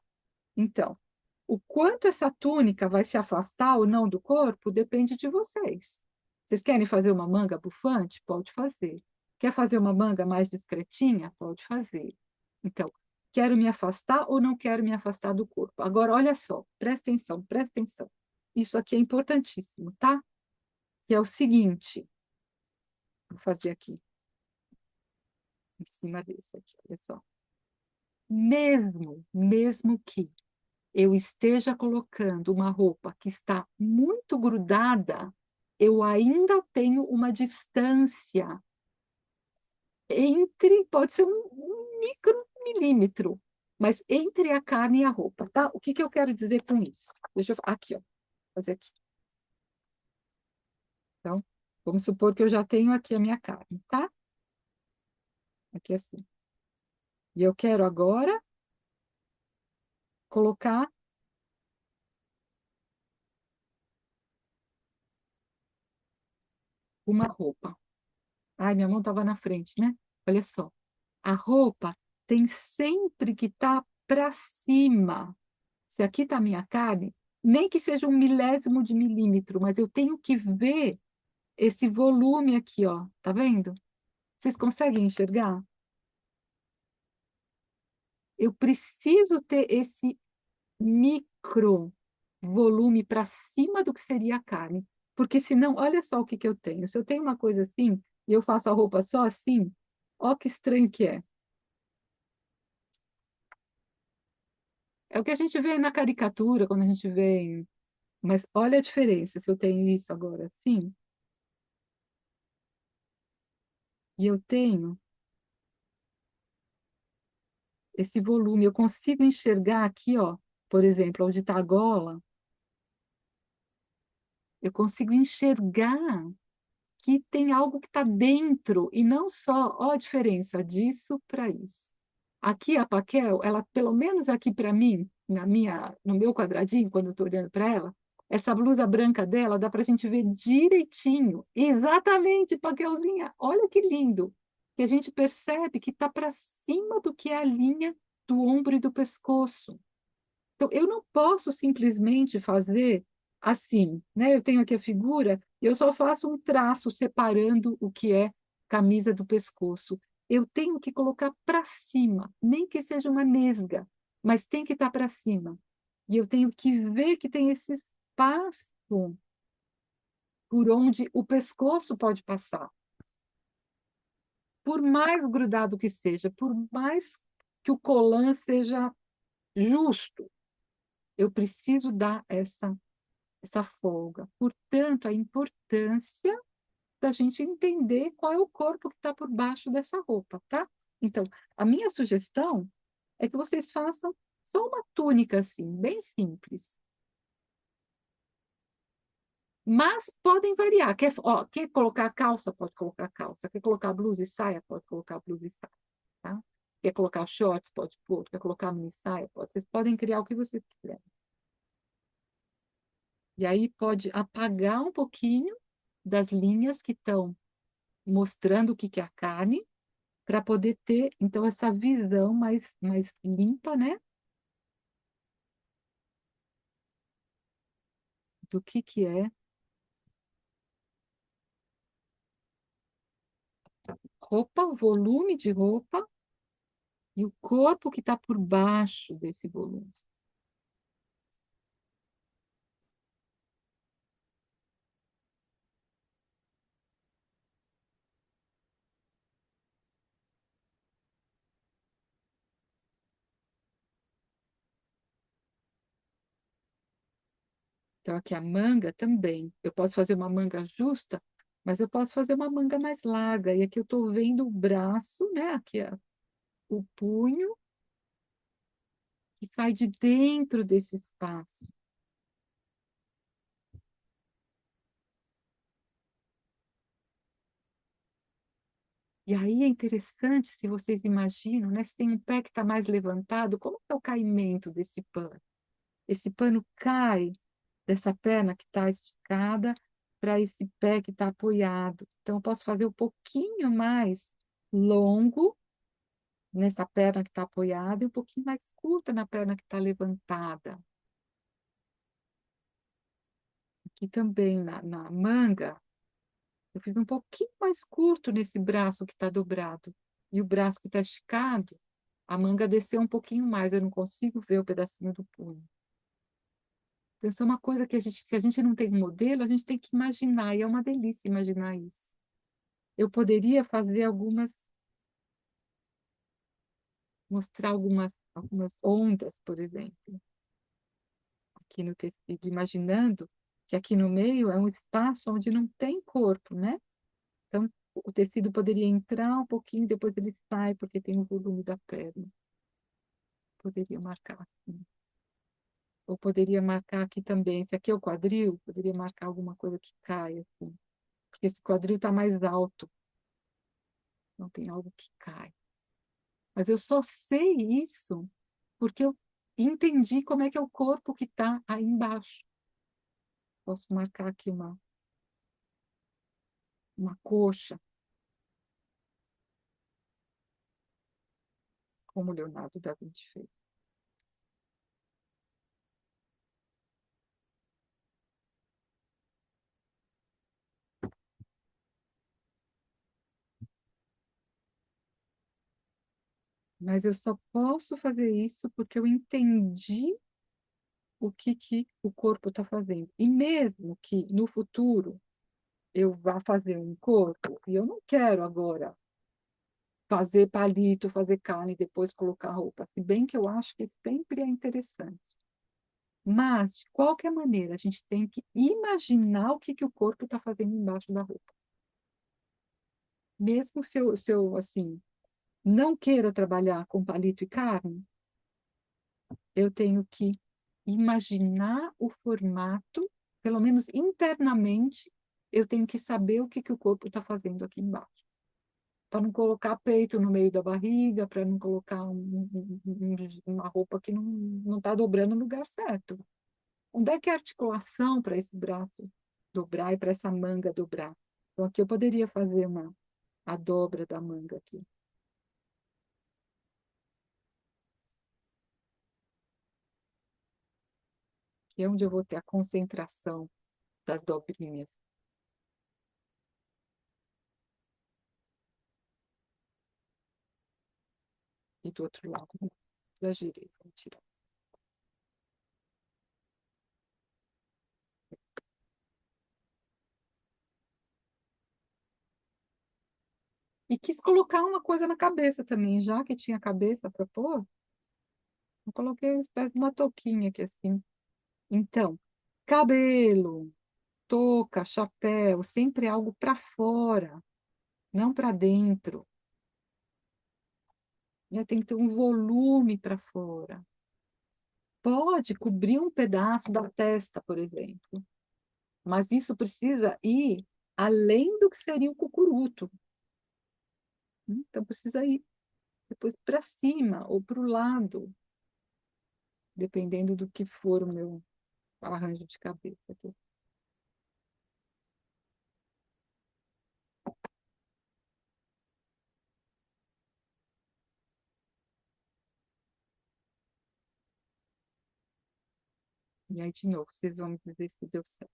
Então, o quanto essa túnica vai se afastar ou não do corpo depende de vocês. Vocês querem fazer uma manga bufante? Pode fazer. Quer fazer uma manga mais discretinha? Pode fazer. Então, quero me afastar ou não quero me afastar do corpo? Agora, olha só, presta atenção, presta atenção. Isso aqui é importantíssimo, tá? Que é o seguinte, vou fazer aqui, em cima desse aqui, olha só. Mesmo que eu esteja colocando uma roupa que está muito grudada, eu ainda tenho uma distância entre, pode ser um micromilímetro, mas entre a carne e a roupa, tá? O que que eu quero dizer com isso? Deixa eu, aqui, ó, fazer aqui. Então, vamos supor que eu já tenho aqui a minha carne, tá? Aqui assim. E eu quero agora colocar uma roupa. Ai, minha mão estava na frente, né? Olha só. A roupa tem sempre que estar para cima. Se aqui está a minha carne, nem que seja um milésimo de milímetro, mas eu tenho que ver esse volume aqui, ó. Tá vendo? Vocês conseguem enxergar? Eu preciso ter esse micro volume para cima do que seria a carne. Porque senão, olha só o que que eu tenho. Se eu tenho uma coisa assim e eu faço a roupa só assim, ó que estranho que é. É o que a gente vê na caricatura, quando a gente vê. Mas olha a diferença se eu tenho isso agora assim, e eu tenho esse volume, eu consigo enxergar aqui, ó, por exemplo, onde está a gola, eu consigo enxergar que tem algo que está dentro, e não só, ó a diferença disso para isso. Aqui a Paquel, ela, pelo menos aqui para mim, no meu quadradinho, quando eu estou olhando para ela, essa blusa branca dela dá para a gente ver direitinho, exatamente, Paquelzinha, olha que lindo, que a gente percebe que está para cima do que é a linha do ombro e do pescoço. Então, eu não posso simplesmente fazer assim, né? Eu tenho aqui a figura e eu só faço um traço separando o que é camisa do pescoço. Eu tenho que colocar para cima, nem que seja uma nesga, mas tem que estar para cima. E eu tenho que ver que tem esse espaço por onde o pescoço pode passar. Por mais grudado que seja, por mais que o colã seja justo, eu preciso dar essa folga. Portanto, a importância da gente entender qual é o corpo que está por baixo dessa roupa, tá? Então, a minha sugestão é que vocês façam só uma túnica assim, bem simples. Mas podem variar. Quer colocar calça? Pode colocar calça. Quer colocar blusa e saia? Pode colocar blusa e saia. Tá? Quer colocar shorts? Pode pôr. Quer colocar mini saia? Pode. Vocês podem criar o que vocês quiserem. E aí pode apagar um pouquinho das linhas que estão mostrando o que que é a carne, para poder ter, então, essa visão mais limpa, né? do que é roupa, o volume de roupa e o corpo que está por baixo desse volume. Então, aqui a manga também. Eu posso fazer uma manga justa, mas eu posso fazer uma manga mais larga. E aqui eu estou vendo o braço, né? Aqui o punho, que sai de dentro desse espaço. E aí é interessante, se vocês imaginam, né? Se tem um pé que está mais levantado, como é o caimento desse pano? Esse pano cai dessa perna que está esticada para esse pé que está apoiado. Então, eu posso fazer um pouquinho mais longo nessa perna que está apoiada e um pouquinho mais curta na perna que está levantada. Aqui também na manga, eu fiz um pouquinho mais curto nesse braço que está dobrado. E o braço que está esticado, a manga desceu um pouquinho mais, eu não consigo ver o pedacinho do punho. Então, isso é uma coisa que a gente, se a gente não tem um modelo, a gente tem que imaginar, e é uma delícia imaginar isso. Eu poderia fazer mostrar algumas ondas, por exemplo, aqui no tecido, imaginando que aqui no meio é um espaço onde não tem corpo, né? Então, o tecido poderia entrar um pouquinho, depois ele sai, porque tem o volume da perna. Poderia marcar assim. Ou poderia marcar aqui também, se aqui é o quadril, poderia marcar alguma coisa que cai, assim. Porque esse quadril está mais alto, não tem algo que cai. Mas eu só sei isso porque eu entendi como é que é o corpo que está aí embaixo. Posso marcar aqui uma coxa, como Leonardo da Vinci fez. Mas eu só posso fazer isso porque eu entendi o que o corpo está fazendo. E mesmo que no futuro eu vá fazer um corpo, e eu não quero agora fazer palito, fazer carne, e depois colocar roupa, se bem que eu acho que sempre é interessante. Mas, de qualquer maneira, a gente tem que imaginar o que o corpo está fazendo embaixo da roupa. Mesmo se eu assim, não queira trabalhar com palito e carne, eu tenho que imaginar o formato, pelo menos internamente, eu tenho que saber o que o corpo está fazendo aqui embaixo. Para não colocar peito no meio da barriga, para não colocar uma roupa que não está dobrando no lugar certo. Onde é que é a articulação para esse braço dobrar e para essa manga dobrar? Então, aqui eu poderia fazer a dobra da manga aqui. Que é onde eu vou ter a concentração das dobrinhas. E do outro lado, né? Exagerei, vou tirar. E quis colocar uma coisa na cabeça também, já que tinha cabeça para pôr, eu coloquei uma espécie de uma touquinha aqui assim. Então, cabelo, touca, chapéu, sempre algo para fora, não para dentro. Né? Tem que ter um volume para fora. Pode cobrir um pedaço da testa, por exemplo, mas isso precisa ir além do que seria o cucuruto. Então, precisa ir depois para cima ou para o lado, dependendo do que for o meu arranjo de cabeça aqui. E aí, de novo, vocês vão me dizer se deu certo.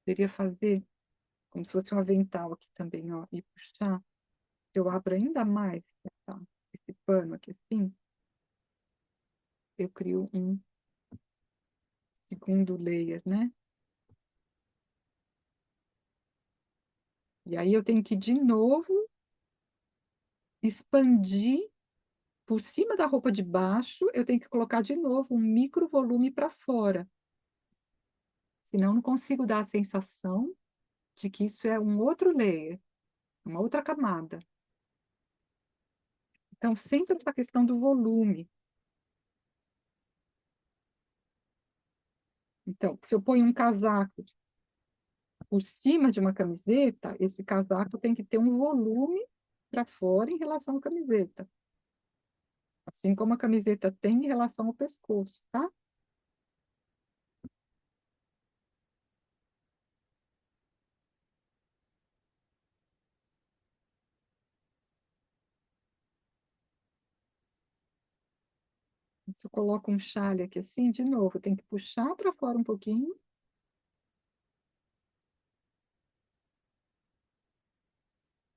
Poderia fazer como se fosse um avental aqui também, ó, e puxar. Eu abro ainda mais esse pano aqui assim, eu crio um segundo layer, né? E aí eu tenho que, de novo, expandir por cima da roupa de baixo, eu tenho que colocar de novo um micro volume para fora. Senão, eu não consigo dar a sensação de que isso é um outro layer, uma outra camada. Então, sempre essa questão do volume. Então, se eu ponho um casaco por cima de uma camiseta, esse casaco tem que ter um volume para fora em relação à camiseta. Assim como a camiseta tem em relação ao pescoço, tá? Se eu coloco um chale aqui assim, de novo, tem que puxar para fora um pouquinho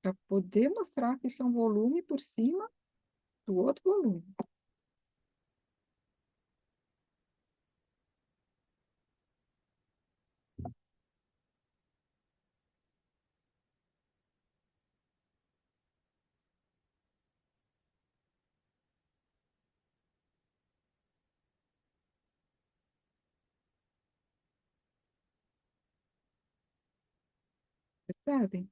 para poder mostrar que isso é um volume por cima do outro volume. Percebem?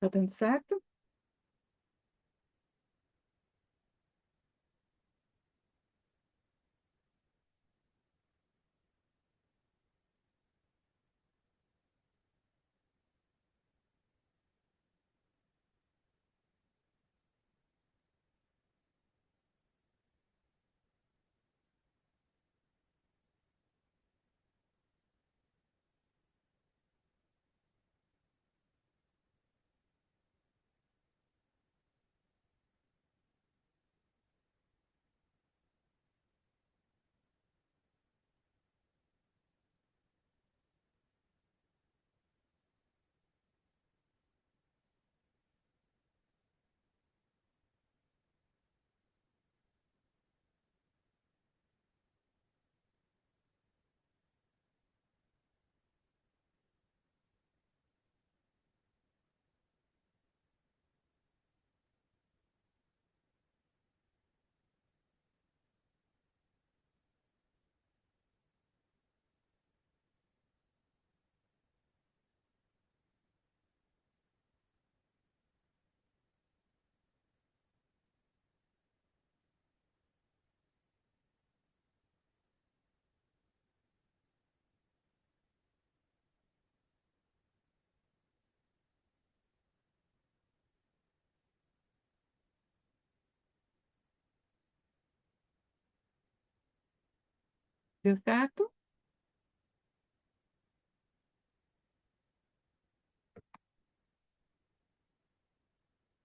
Tá dando certo? Deu certo?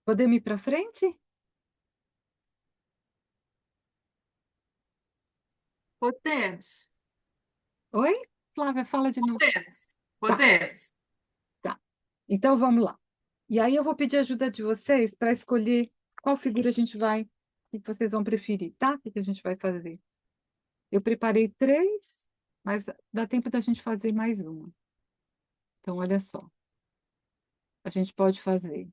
Podemos ir para frente? Podemos, Oi? Flávia, fala de novo. podemos, Tá, podemos. tá. Então vamos lá. E aí eu vou pedir ajuda de vocês para escolher qual figura a gente vai, o que vocês vão preferir, tá? O que que a gente vai fazer? Eu preparei três, mas dá tempo da gente fazer mais uma. Então, olha só. A gente pode fazer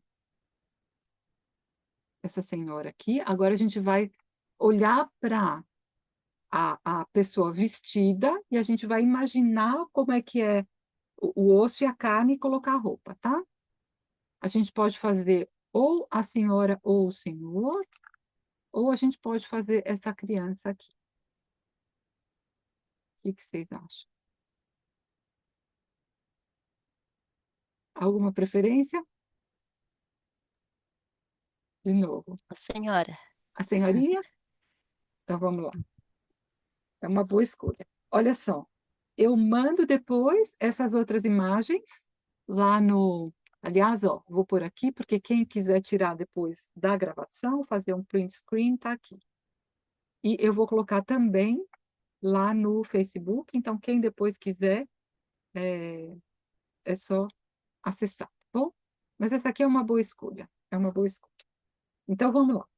essa senhora aqui. Agora a gente vai olhar para a pessoa vestida e a gente vai imaginar como é que é o osso e a carne e colocar a roupa, tá? A gente pode fazer ou a senhora ou o senhor, ou a gente pode fazer essa criança aqui. O que que vocês acham? Alguma preferência? De novo. A senhora. A senhorinha? Então vamos lá. É uma boa escolha. Olha só, eu mando depois essas outras imagens lá no. Aliás, ó, vou por aqui, porque quem quiser tirar depois da gravação, fazer um print screen, tá aqui. E eu vou colocar também lá no Facebook, então quem depois quiser, é só acessar, tá bom? Mas essa aqui é uma boa escolha, é uma boa escolha. Então vamos lá.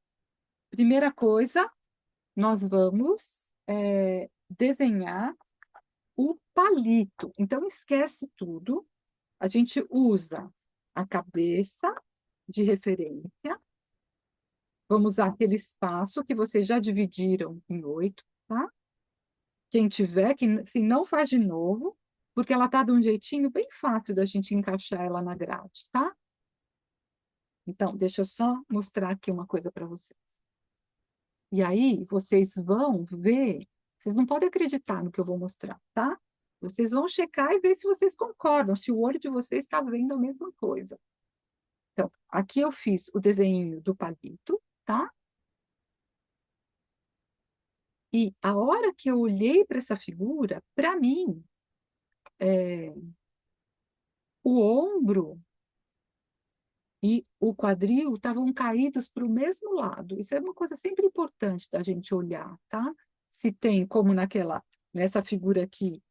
Primeira coisa, nós vamos desenhar o palito. Então, esquece tudo. A gente usa a cabeça de referência. Vamos usar aquele espaço que vocês já dividiram em 8, tá? Quem tiver, que se não faz de novo, porque ela tá de um jeitinho bem fácil da gente encaixar ela na grade, tá? Então, deixa eu só mostrar aqui uma coisa para vocês. E aí, vocês vão ver, vocês não podem acreditar no que eu vou mostrar, tá? Vocês vão checar e ver se vocês concordam, se o olho de vocês está vendo a mesma coisa. Então, aqui eu fiz o desenho do palito, tá? E a hora que eu olhei para essa figura, para mim, o ombro e o quadril estavam caídos para o mesmo lado. Isso é uma coisa sempre importante da gente olhar, tá? Se tem, como nessa figura aqui,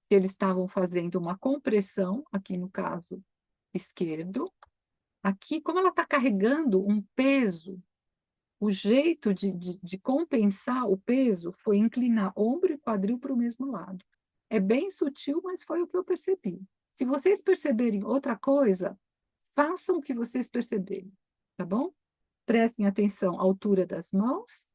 se eles estavam fazendo uma compressão, aqui no caso esquerdo. Aqui, como ela está carregando um peso, o jeito de compensar o peso foi inclinar ombro e quadril para o mesmo lado. É bem sutil, mas foi o que eu percebi. Se vocês perceberem outra coisa, façam o que vocês perceberem, tá bom? Prestem atenção à altura das mãos.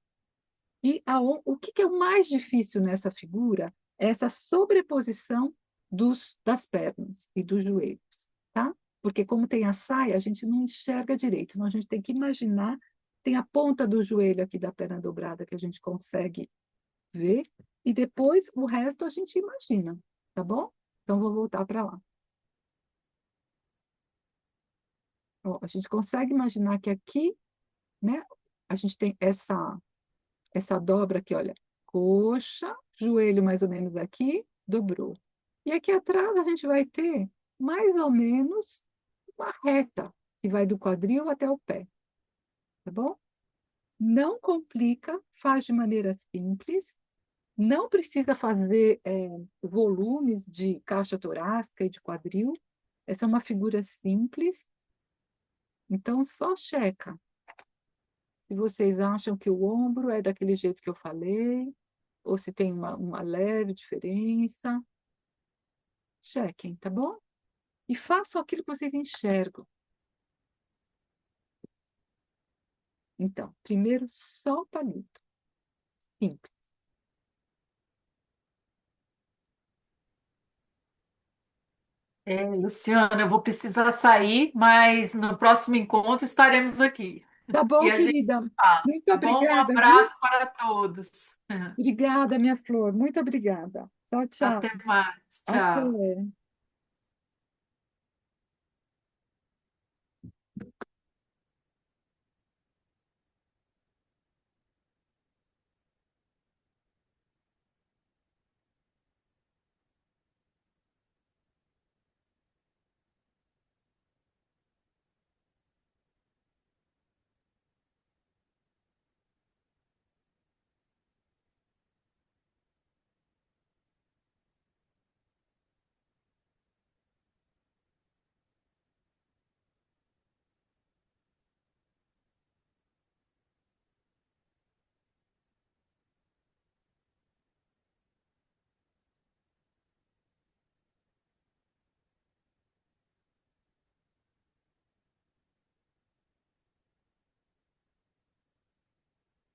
E o que é o mais difícil nessa figura é essa sobreposição das pernas e dos joelhos, tá? Porque como tem a saia, a gente não enxerga direito, então a gente tem que imaginar, tem a ponta do joelho aqui da perna dobrada que a gente consegue ver, e depois o resto a gente imagina, tá bom? Então vou voltar para lá. Ó, a gente consegue imaginar que aqui, né, a gente tem essa dobra aqui, olha, coxa, joelho mais ou menos aqui, dobrou. E aqui atrás a gente vai ter mais ou menos uma reta que vai do quadril até o pé, tá bom? Não complica, faz de maneira simples, não precisa fazer volumes de caixa torácica e de quadril, essa é uma figura simples, então só checa se vocês acham que o ombro é daquele jeito que eu falei, ou se tem uma leve diferença. Chequem, tá bom? E façam aquilo que vocês enxergam. Então, primeiro só o palito. Simples. Luciana, eu vou precisar sair, mas no próximo encontro estaremos aqui. Tá E bom, a gente querida. fala, Muito tá bom? Um obrigada, viu? abraço para todos. Obrigada, minha flor. Muito obrigada. Tchau, tchau. Até mais. Tchau. Até.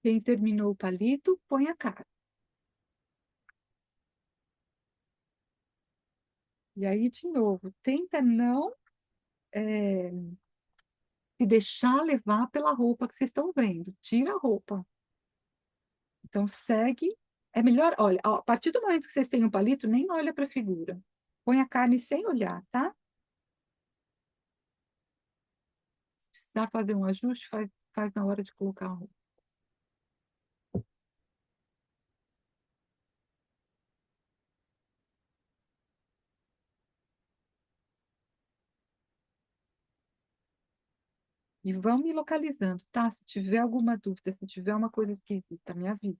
Quem terminou o palito, põe a cara. E aí, de novo, tenta não se deixar levar pela roupa que vocês estão vendo. Tira a roupa. Então, segue. É melhor, olha, a partir do momento que vocês têm um palito, nem olha para a figura. Põe a carne sem olhar, tá? Se precisar fazer um ajuste, faz na hora de colocar a roupa. E vão me localizando, tá? Se tiver alguma dúvida, se tiver uma coisa esquisita, me avisa.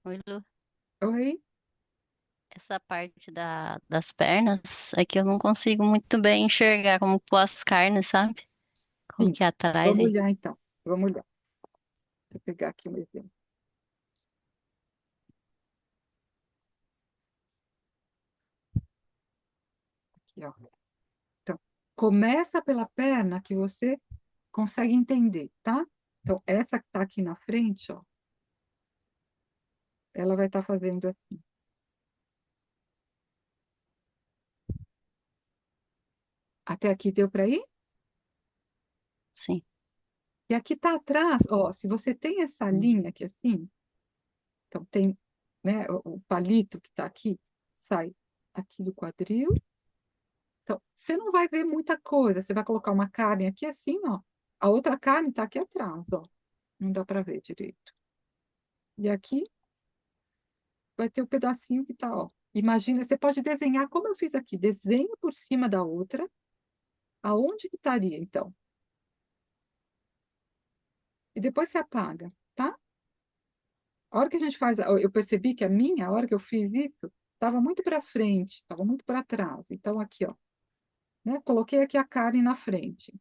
Oi, Lu. Oi? Essa parte das pernas é que eu não consigo muito bem enxergar como pôr as carnes, sabe? Como Sim. que é atrás, Vamos hein? olhar, então. Vamos olhar. Vou pegar aqui um exemplo. Aqui, ó. Então, começa pela perna que você consegue entender, tá? Então, essa que está aqui na frente, ó, ela vai estar fazendo assim. Até aqui deu para ir? Sim. E aqui está atrás, ó, se você tem essa linha aqui assim, então tem, né, o palito que está aqui, sai aqui do quadril. Então, você não vai ver muita coisa. Você vai colocar uma carne aqui assim, ó. A outra carne está aqui atrás, ó. Não dá para ver direito. E aqui vai ter o pedacinho que está, ó. Imagina, você pode desenhar como eu fiz aqui. Desenho por cima da outra. Aonde que estaria, então? E depois você apaga, tá? A hora que a gente faz, eu percebi que a minha, a hora que eu fiz isso, estava muito para frente, estava muito para trás. Então, aqui, ó, né? Coloquei aqui a carne na frente.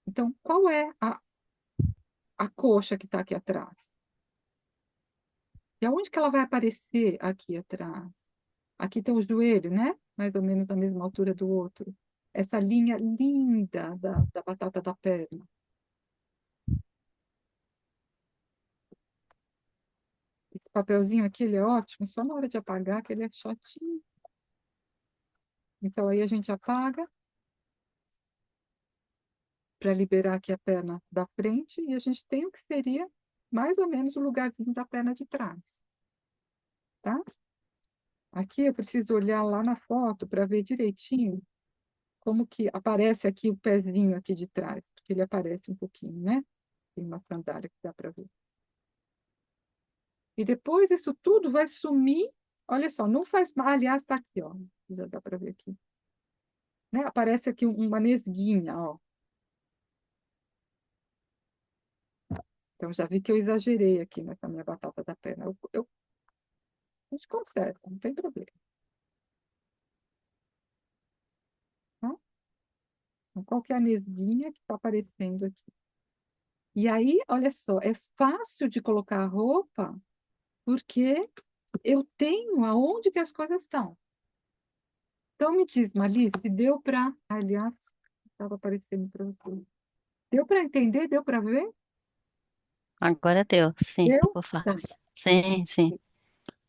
Então, qual é a coxa que está aqui atrás? E aonde que ela vai aparecer aqui atrás? Aqui tem o joelho, né? Mais ou menos na mesma altura do outro. Essa linha linda da batata da perna. Esse papelzinho aqui, ele é ótimo, só na hora de apagar, que ele é chatinho. Então, aí a gente apaga para liberar aqui a perna da frente e a gente tem o que seria mais ou menos o lugarzinho da perna de trás, tá? Aqui eu preciso olhar lá na foto para ver direitinho como que aparece aqui o pezinho aqui de trás, porque ele aparece um pouquinho, né? Tem uma sandália que dá para ver. E depois isso tudo vai sumir. Olha só, não faz mal. Aliás, está aqui, ó. Já dá para ver aqui. Né? Aparece aqui uma nesguinha, ó. Então já vi que eu exagerei aqui nessa minha batata da perna. A gente conserta, não tem problema. Tá? Então, qual que é a nesguinha que está aparecendo aqui? E aí, olha só, é fácil de colocar a roupa porque eu tenho aonde que as coisas estão. Então me diz, Mali, se deu para. Aliás, estava aparecendo para você. Deu para entender? Deu para ver? Agora deu. Sim, Deu? ficou Tá. fácil. Sim, sim.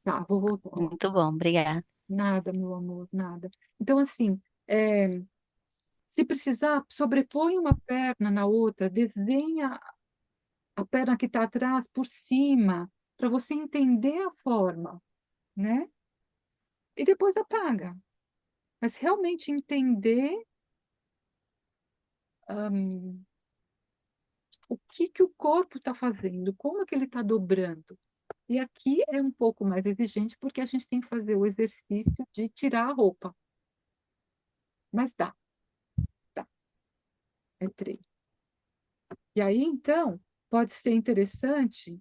Tá, vou voltar. Ó. Muito bom, obrigada. Nada, meu amor, nada. Então, assim, se precisar, sobrepõe uma perna na outra, desenha a perna que está atrás por cima, para você entender a forma, né? E depois apaga. Mas realmente entender o que que o corpo está fazendo, como é que ele está dobrando. E aqui é um pouco mais exigente, porque a gente tem que fazer o exercício de tirar a roupa. Mas dá, é treino. E aí, então, pode ser interessante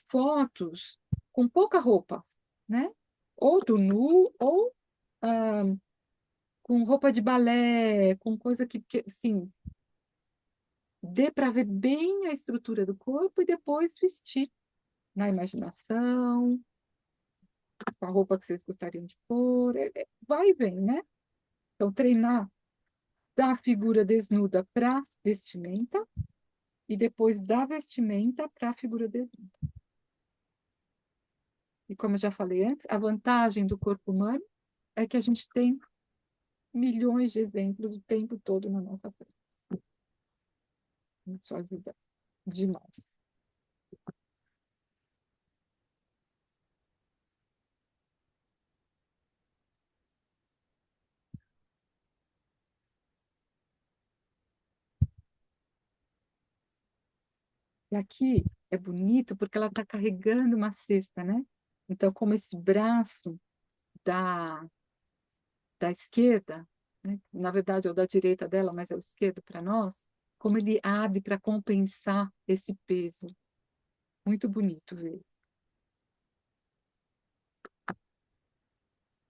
fotos com pouca roupa, né? Ou do nu, ou ah, com roupa de balé, com coisa que assim, dê para ver bem a estrutura do corpo e depois vestir na imaginação, com a roupa que vocês gostariam de pôr. Vai e vem, né? Então, treinar da figura desnuda para vestimenta e depois da vestimenta para a figura desnuda. E como eu já falei antes, a vantagem do corpo humano é que a gente tem milhões de exemplos o tempo todo na nossa frente. Isso ajuda demais. E aqui é bonito porque ela está carregando uma cesta, né? Então, como esse braço da, da esquerda, né? Na verdade é o da direita dela, mas é o esquerdo para nós, como ele abre para compensar esse peso. Muito bonito ver.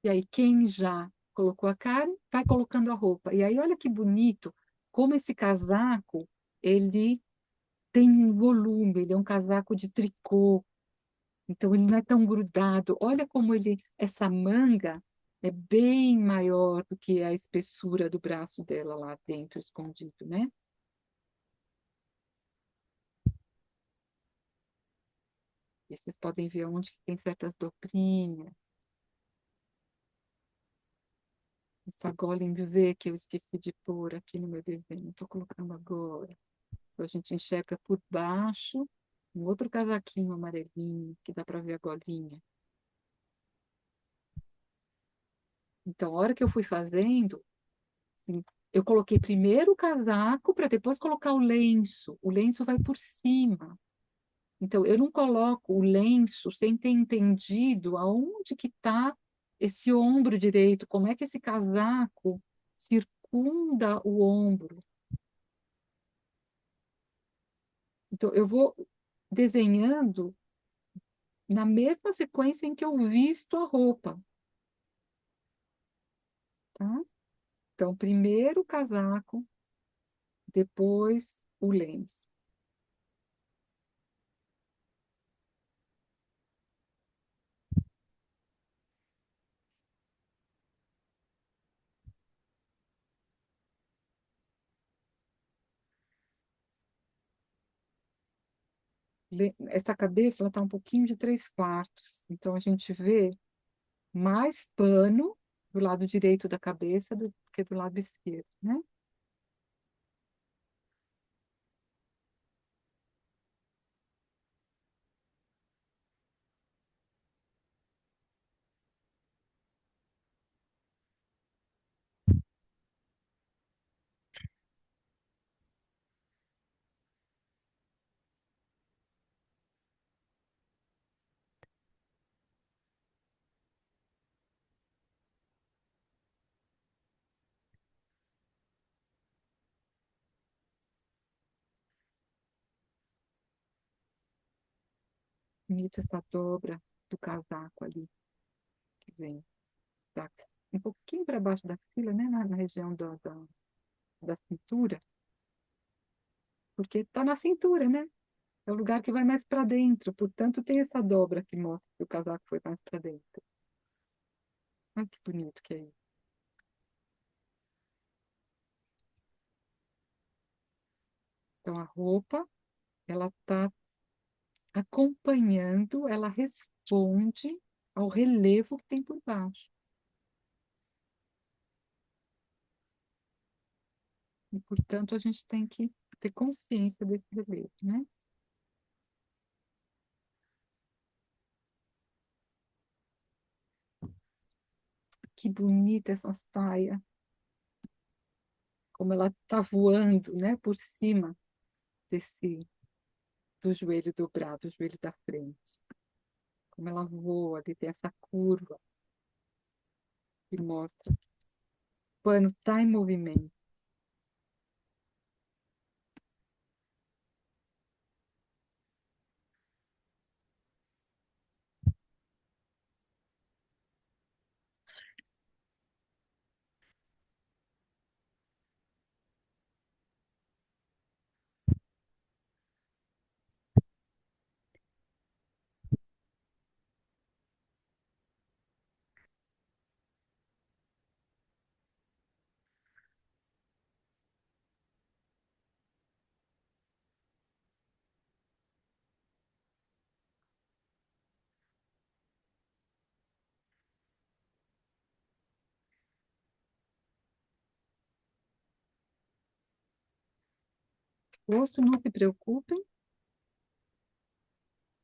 E aí, quem já colocou a carne, vai colocando a roupa. E aí, olha que bonito, como esse casaco, ele tem um volume, ele é um casaco de tricô, então ele não é tão grudado. Olha como ele, essa manga é bem maior do que a espessura do braço dela lá dentro, escondido, né? E vocês podem ver onde que tem certas dobrinhas. Essa gola em V que eu esqueci de pôr aqui no meu desenho, estou colocando agora. Então, a gente enxerga por baixo um outro casaquinho amarelinho, que dá para ver a golinha. Então, a hora que eu fui fazendo, assim, eu coloquei primeiro o casaco para depois colocar o lenço. O lenço vai por cima. Então, eu não coloco o lenço sem ter entendido aonde que está esse ombro direito, como é que esse casaco circunda o ombro. Então, eu vou desenhando na mesma sequência em que eu visto a roupa, tá? Então, primeiro o casaco, depois o lenço. Essa cabeça ela está um pouquinho de 3/4. Então, a gente vê mais pano do lado direito da cabeça do que do lado esquerdo, né? Bonito essa dobra do casaco ali, que vem tá um pouquinho para baixo da axila, né? Na região da cintura, porque está na cintura, né? É o lugar que vai mais para dentro, portanto, tem essa dobra que mostra que o casaco foi mais para dentro. Olha que bonito que é isso. Então, a roupa, ela está acompanhando, ela responde ao relevo que tem por baixo. E, portanto, a gente tem que ter consciência desse relevo, né? Que bonita essa saia. Como ela está voando, né? Por cima do joelho dobrado, do joelho da frente. Como ela voa, ali tem essa curva que mostra que o pano está em movimento. Rosto, não se preocupem.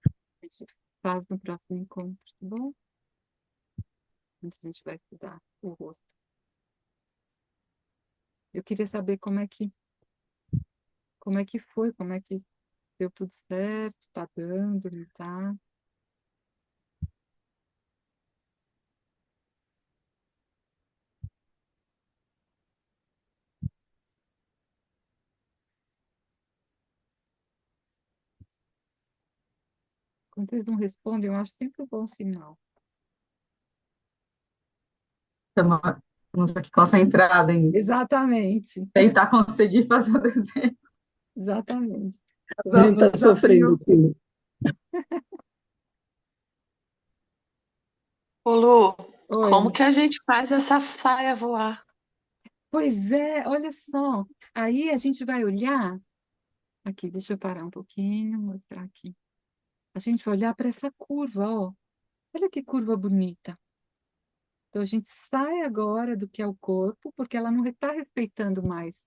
A gente faz no próximo encontro, tá bom? Onde a gente vai estudar o rosto. Eu queria saber como é que foi, como é que deu tudo certo, tá dando, não tá? Quando eles não respondem, eu acho sempre um bom sinal. Estamos aqui concentrados em Exatamente, tentar conseguir fazer o desenho. exatamente. A gente está sofrendo aqui. Ô, Lu, como Oi. que a gente faz essa saia voar? Pois é, olha só. Aí a gente vai olhar. Aqui, deixa eu parar um pouquinho, mostrar aqui. A gente vai olhar para essa curva, ó. Olha que curva bonita. Então a gente sai agora do que é o corpo, porque ela não está respeitando mais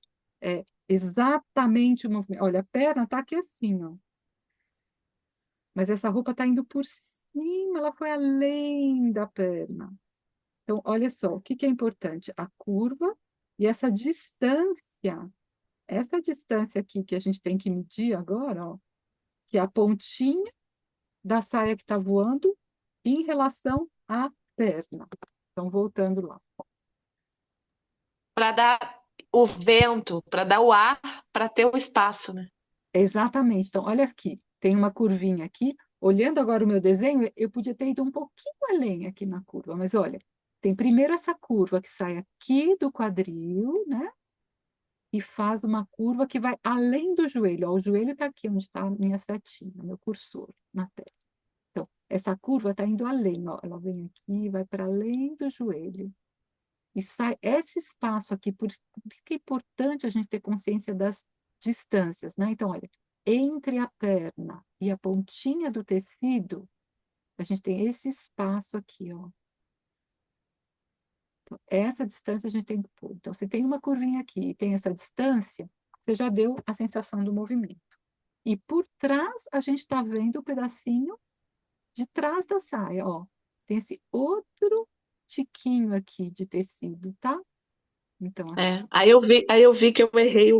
exatamente o movimento. Olha, a perna está aqui assim, ó. Mas essa roupa está indo por cima, ela foi além da perna. Então, olha só, o que que é importante? A curva e essa distância. Essa distância aqui que a gente tem que medir agora, ó, que é a pontinha da saia que está voando em relação à perna. Então, voltando lá. Para dar o vento, para dar o ar, para ter o espaço, né? Exatamente. Então, olha aqui, tem uma curvinha aqui. Olhando agora o meu desenho, eu podia ter ido um pouquinho além aqui na curva, mas olha, tem primeiro essa curva que sai aqui do quadril, né? E faz uma curva que vai além do joelho. Ó, o joelho está aqui, onde está a minha setinha, meu cursor na tela. Então, essa curva está indo além, ó. Ela vem aqui, vai para além do joelho. E sai esse espaço aqui, por isso que é importante a gente ter consciência das distâncias, né? Então, olha, entre a perna e a pontinha do tecido, a gente tem esse espaço aqui, ó. Então, essa distância a gente tem que pôr. Então, se tem uma curvinha aqui e tem essa distância, você já deu a sensação do movimento. E por trás, a gente está vendo o pedacinho de trás da saia, ó. Tem esse outro tiquinho aqui de tecido, tá? Então, aqui. É. Aí eu vi que eu errei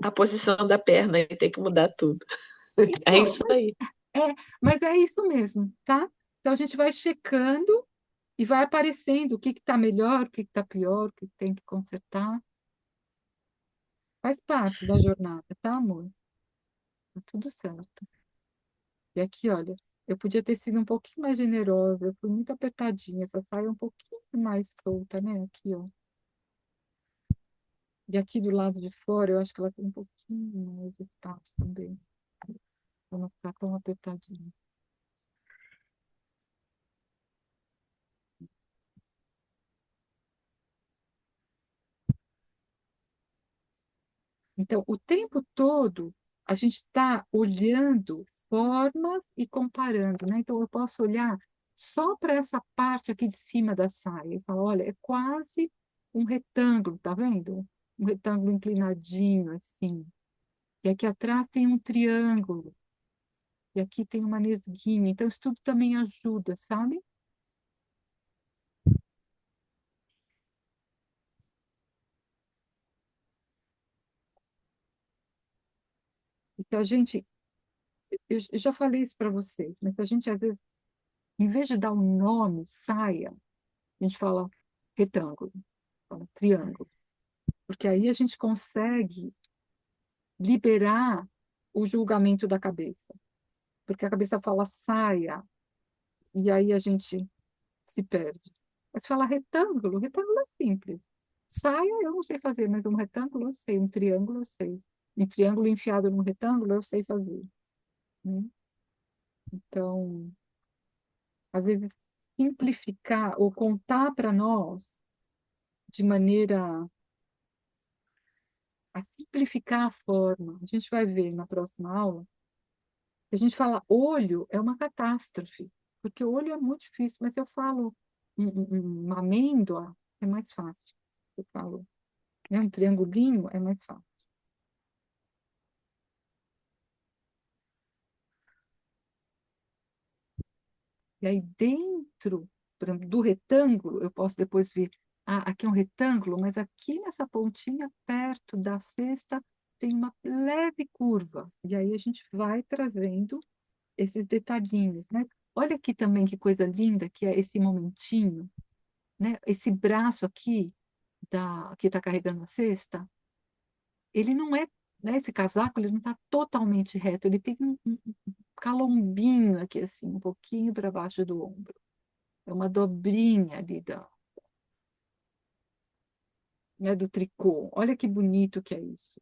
a posição da perna e tem que mudar tudo. É Então, isso aí. mas é isso mesmo, tá? Então, a gente vai checando e vai aparecendo o que está melhor, o que está pior, o que tem que consertar. Faz parte da jornada, tá, amor? Tá tudo certo. E aqui, olha, eu podia ter sido um pouquinho mais generosa, eu fui muito apertadinha, essa saia é um pouquinho mais solta, né? Aqui, ó. E aqui do lado de fora, eu acho que ela tem um pouquinho mais de espaço também, para não ficar tão apertadinha. Então, o tempo todo, a gente está olhando formas e comparando, né? Então, eu posso olhar só para essa parte aqui de cima da saia. E fala, olha, é quase um retângulo, tá vendo? Um retângulo inclinadinho, assim. E aqui atrás tem um triângulo. E aqui tem uma nesguinha. Então, isso tudo também ajuda, sabe? Então, a gente, eu já falei isso para vocês, mas a gente, às vezes, em vez de dar um nome, saia, a gente fala retângulo, fala triângulo. Porque aí a gente consegue liberar o julgamento da cabeça. Porque a cabeça fala saia, e aí a gente se perde. Mas falar retângulo, retângulo é simples. Saia eu não sei fazer, mas um retângulo eu sei, um triângulo eu sei. Um triângulo enfiado num retângulo eu sei fazer, né? Então, às vezes, simplificar ou contar para nós de maneira a simplificar a forma. A gente vai ver na próxima aula. A gente fala olho é uma catástrofe, porque o olho é muito difícil, mas eu falo uma amêndoa é mais fácil. Eu falo, né, um triangulinho é mais fácil. E aí dentro, por exemplo, do retângulo, eu posso depois ver, ah, aqui é um retângulo, mas aqui nessa pontinha, perto da cesta, tem uma leve curva. E aí a gente vai trazendo esses detalhinhos, né? Olha aqui também que coisa linda que é esse momentinho, né? Esse braço aqui que está carregando a cesta, ele não é, né? Esse casaco, ele não está totalmente reto, ele tem um calombinho aqui assim, um pouquinho para baixo do ombro. É uma dobrinha ali né, do tricô. Olha que bonito que é isso.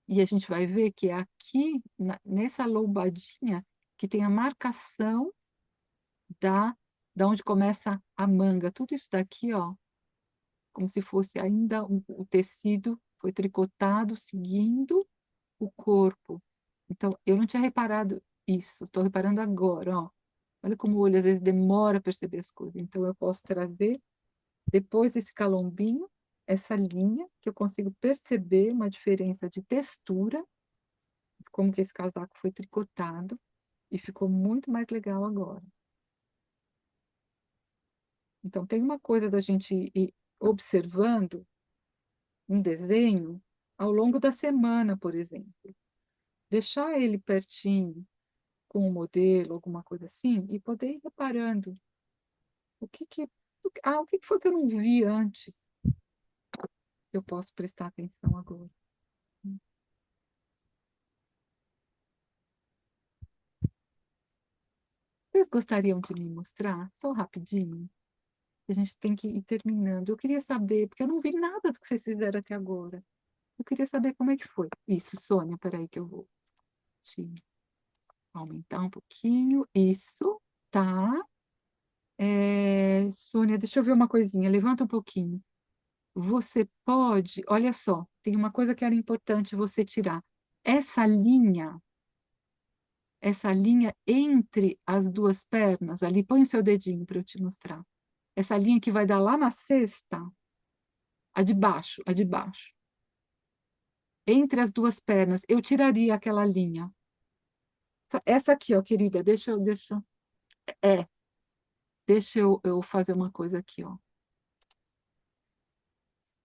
E a gente vai ver que é aqui, nessa lombadinha, que tem a marcação da, da onde começa a manga. Tudo isso daqui, ó, como se fosse ainda o tecido foi tricotado seguindo o corpo. Então, eu não tinha reparado isso, estou reparando agora, ó. Olha como o olho às vezes demora a perceber as coisas. Então, eu posso trazer, depois desse calombinho, essa linha, que eu consigo perceber uma diferença de textura, como que esse casaco foi tricotado, e ficou muito mais legal agora. Então, tem uma coisa da gente ir observando um desenho ao longo da semana, por exemplo. Deixar ele pertinho com um modelo, alguma coisa assim, e poder ir reparando o que que foi que eu não vi antes, que eu posso prestar atenção agora. Vocês gostariam de me mostrar? Só rapidinho. A gente tem que ir terminando. Eu queria saber, porque eu não vi nada do que vocês fizeram até agora. Eu queria saber como é que foi. Isso, Sônia, peraí que eu vou te aumentar um pouquinho. Isso, tá. Sônia, deixa eu ver uma coisinha. Levanta um pouquinho. Você pode, olha só, tem uma coisa que era importante você tirar. Essa linha, essa linha entre as duas pernas, ali, põe o seu dedinho para eu te mostrar. Essa linha que vai dar lá na cesta, a de baixo, a de baixo. Entre as duas pernas, eu tiraria aquela linha. Essa aqui, ó, querida, é, deixa eu fazer uma coisa aqui, ó.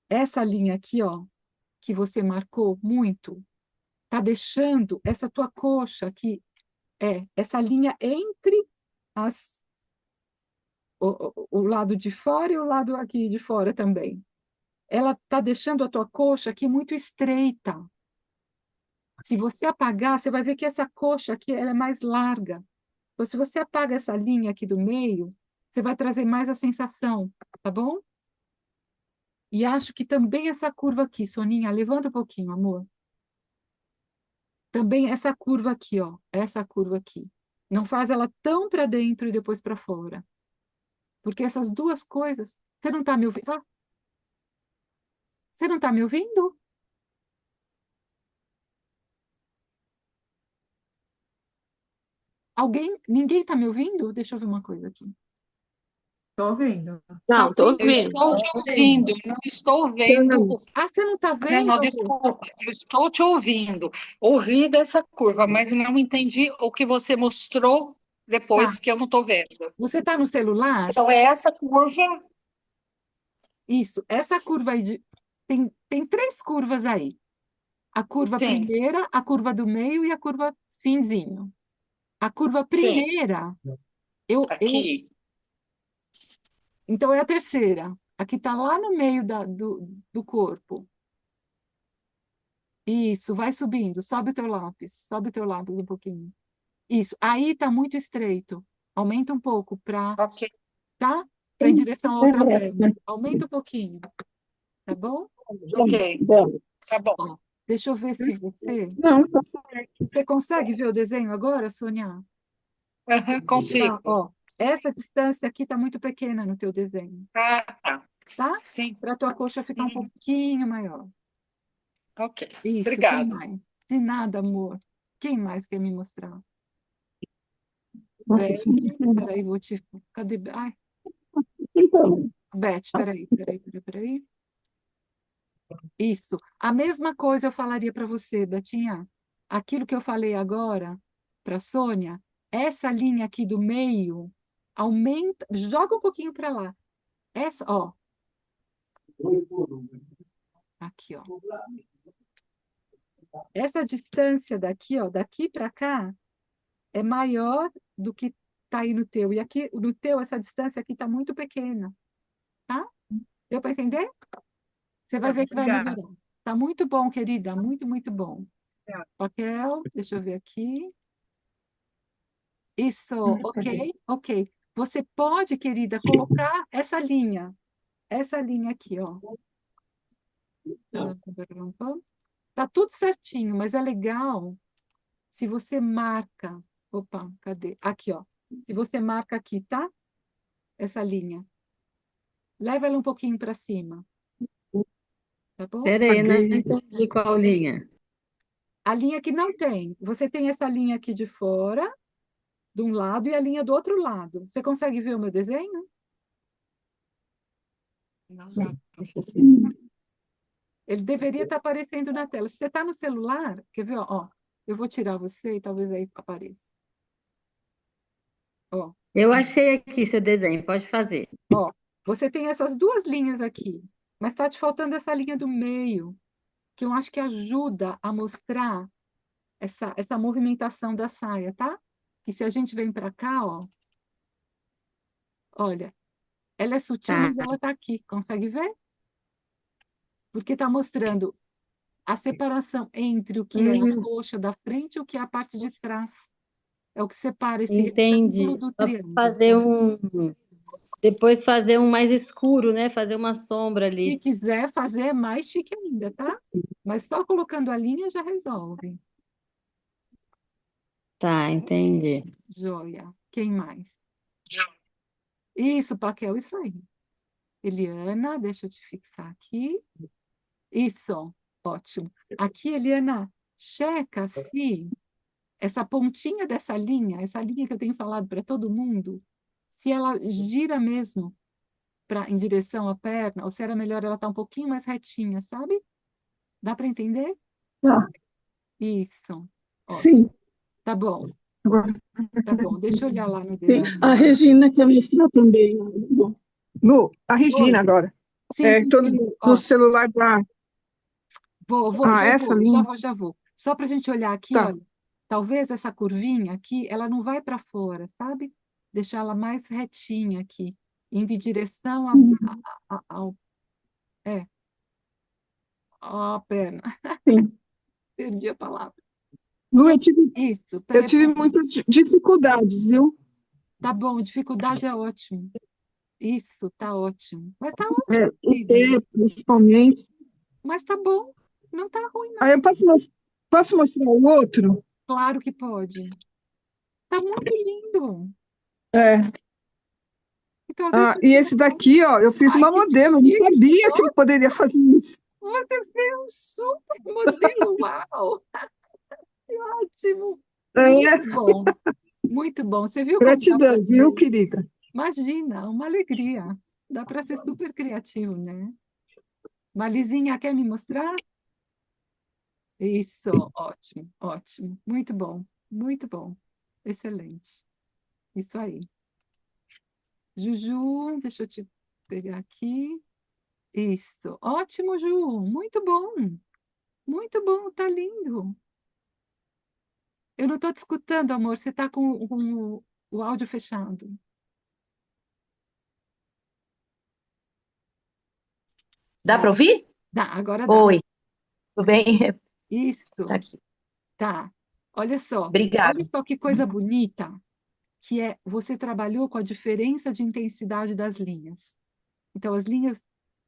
Essa linha aqui, ó, que você marcou muito, tá deixando essa tua coxa aqui, essa linha entre as, o lado de fora e o lado aqui de fora também. Ela tá deixando a tua coxa aqui muito estreita. Se você apagar, você vai ver que essa coxa aqui ela é mais larga. Então, se você apaga essa linha aqui do meio, você vai trazer mais a sensação, tá bom? E acho que também essa curva aqui, Soninha, levanta um pouquinho, amor. Também essa curva aqui, ó, essa curva aqui. Não faz ela tão para dentro e depois para fora. Porque essas duas coisas, você não está me ouvindo? Ah, você não está me ouvindo? Alguém, ninguém está me ouvindo? Deixa eu ver uma coisa aqui. Tô vendo. Não, tô Talvez. Eu ouvindo. estou te ouvindo, eu não estou vendo. Ah, você não está Não, vendo, não, amor? desculpa, eu estou te ouvindo. Ouvi dessa curva, mas não entendi o que você mostrou Tá. depois que eu não estou vendo. Você está no celular? Então, é essa curva? Isso. Essa curva aí tem três curvas aí. A curva Sim, primeira, a curva do meio e a curva finzinho. A curva sim, primeira, eu, aqui. então é a terceira. A que está lá no meio do corpo. Isso, vai subindo, sobe o teu lápis um pouquinho. Isso, aí está muito estreito. Aumenta um pouco para, Ok, tá? Para em direção à outra perna. Aumenta um pouquinho, tá bom? ok, Bom, tá bom. Ó, deixa eu ver se não, tá certo. você consegue ver o desenho agora, Sônia? Aham, Tá, consigo. ó, essa distância aqui está muito pequena no teu desenho, Ah, tá. tá? Sim, Para a tua coxa ficar um pouquinho maior. ok. Isso, quem Obrigada. mais? De nada, amor. Quem mais quer me mostrar? Nossa, Beth, isso é peraí, vou te... Cadê? Ai, então, Beth, peraí. Isso. A mesma coisa eu falaria para você, Betinha. Aquilo que eu falei agora para a Sônia, essa linha aqui do meio, aumenta, joga um pouquinho para lá. Essa, ó, aqui, ó. Essa distância daqui, ó, daqui para cá, é maior do que está aí no teu. E aqui, no teu, essa distância aqui está muito pequena, tá? Deu para entender? Você vai ver que vai obrigada. melhorar. Tá muito bom, querida, muito, muito bom. Raquel, deixa eu ver aqui. Isso, ok. Você pode, querida, colocar essa linha aqui, ó. Tá tudo certinho, mas é legal se você marca. Opa, cadê? Aqui, ó. Se você marca aqui, tá? Essa linha. Leva ela um pouquinho para cima, tá bom? Peraí, não Paguei. entendi qual linha. A linha que não tem. Você tem essa linha aqui de fora, de um lado, e a linha do outro lado. Você consegue ver o meu desenho? Ele deveria estar aparecendo na tela. Se você está no celular, quer ver? Ó, eu vou tirar você e talvez aí apareça. Ó, Eu achei aqui seu desenho, pode fazer. ó, você tem essas duas linhas aqui, mas está te faltando essa linha do meio, que eu acho que ajuda a mostrar essa movimentação da saia, tá? Que se a gente vem para cá, ó, olha, ela é sutil, Tá, mas ela está aqui. Consegue ver? Porque está mostrando a separação entre o que é a coxa da frente e o que é a parte de trás. É o que separa esse entendi. retângulo do Só triângulo. fazer depois fazer um mais escuro, né? Fazer uma sombra Se ali. quiser fazer, é mais chique ainda, tá? Mas só colocando a linha já resolve. Tá, entendi. Joia. Quem mais? Isso, Paquel, isso aí. Eliana, deixa eu te fixar aqui. Isso, ótimo. Aqui, Eliana, checa se essa pontinha dessa linha, essa linha que eu tenho falado para todo mundo, se ela gira mesmo em direção à perna, ou se era melhor ela estar um pouquinho mais retinha, sabe? Dá para entender? Tá, Isso. Ótimo. sim. Tá bom, Agora, tá bom. Deixa eu olhar lá no sim. desenho. A Regina quer mostrar também. Bom, a Regina Oi. agora. Sim, sim, Tô sim. no Ó, celular da. Essa linha. já vou. Só para a gente olhar aqui, Tá. olha. Talvez essa curvinha aqui, ela não vai para fora, sabe? Deixar ela mais retinha aqui, indo em direção ao, é, à perna. Sim. Perdi a palavra. Lu, Isso, eu peraí, tive muitas dificuldades, viu? tá bom, dificuldade é ótimo. Isso, tá ótimo. Mas tá É, ótimo, o querida. T, principalmente. Mas tá bom, não tá ruim, não. Aí eu posso mostrar o outro? Claro que pode. Tá muito lindo. É. Então, às vezes, E esse daqui, ó, eu fiz ai, uma que modelo, eu não chique. sabia que eu poderia fazer isso. Você fez um super modelo, uau! Que ótimo! É, Muito bom, muito bom. Você viu como dá para gratidão, viu, ver? querida? Imagina, uma alegria. Dá para ser super criativo, né? Malizinha, quer me mostrar? Isso, ótimo, ótimo. Muito bom, muito bom. Excelente. Isso aí. Juju, deixa eu te pegar aqui. Isso, ótimo, Ju. Muito bom, tá lindo. Eu não estou te escutando, amor. Você está com o áudio fechado. Dá para ouvir? Dá, agora dá. Oi, tudo bem? Isso, Tá aqui. tá. Olha Obrigada. só que coisa bonita, que é você trabalhou com a diferença de intensidade das linhas. Então, as linhas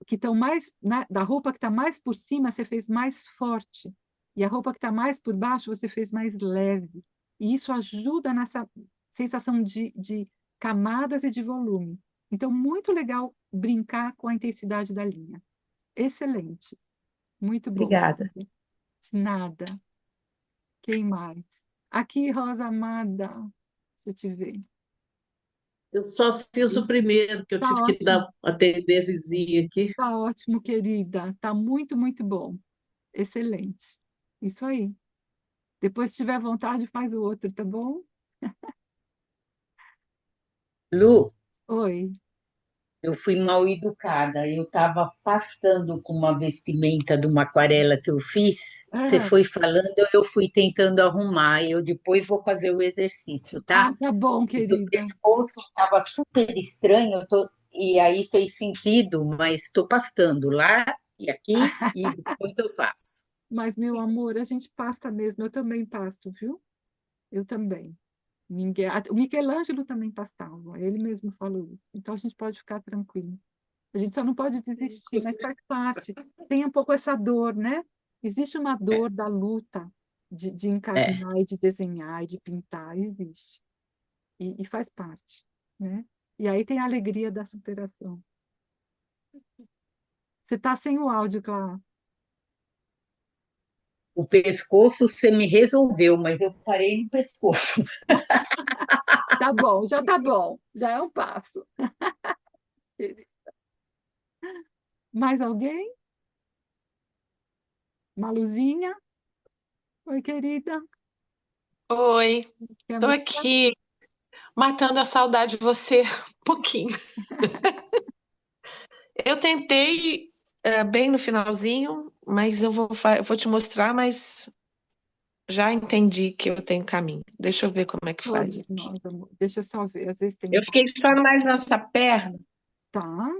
que estão mais da roupa que está mais por cima, você fez mais forte. E a roupa que está mais por baixo, você fez mais leve. E isso ajuda nessa sensação de camadas e de volume. Então, muito legal brincar com a intensidade da linha. Excelente. Muito bom. Obrigada. De nada. Quem mais? Aqui, Rosa Amada. Deixa eu te ver. Eu só fiz o primeiro, que eu Tá tive que ótimo. atender a vizinha aqui. Tá ótimo, querida. Tá muito, muito bom. Excelente. Isso aí. Depois, se tiver vontade, faz o outro, tá bom? Lu, Oi. eu fui mal educada. Eu estava pastando com uma vestimenta de uma aquarela que eu fiz. Você Ah, foi falando, eu fui tentando arrumar. Eu depois vou fazer o exercício, tá? tá bom, Mas o querida. pescoço estava super estranho, e aí fez sentido, mas estou pastando lá e aqui e depois eu faço. Mas, meu amor, a gente pasta mesmo. Eu também pasto, viu? Eu também. O Michelangelo também pastava. Ele mesmo falou isso. Então, a gente pode ficar tranquilo. A gente só não pode desistir, mas faz parte. Tem um pouco essa dor, né? Existe uma dor da luta de É. encarnar e de desenhar e de pintar. Existe. E faz parte, né? E aí tem a alegria da superação. Você está sem o áudio, Clara. O pescoço você me resolveu, mas eu parei no pescoço. Tá bom, já tá bom. Já é um passo. Mais alguém? Maluzinha? Oi, querida. Oi, Quer estou mostrar? aqui matando a saudade de você um pouquinho. Eu tentei bem no finalzinho, mas eu vou te mostrar, mas já entendi que eu tenho caminho. Deixa eu ver como é que faz Todos aqui. nós, amor. Deixa eu só ver. Às vezes tem Eu um... fiquei só mais nessa perna. Tá,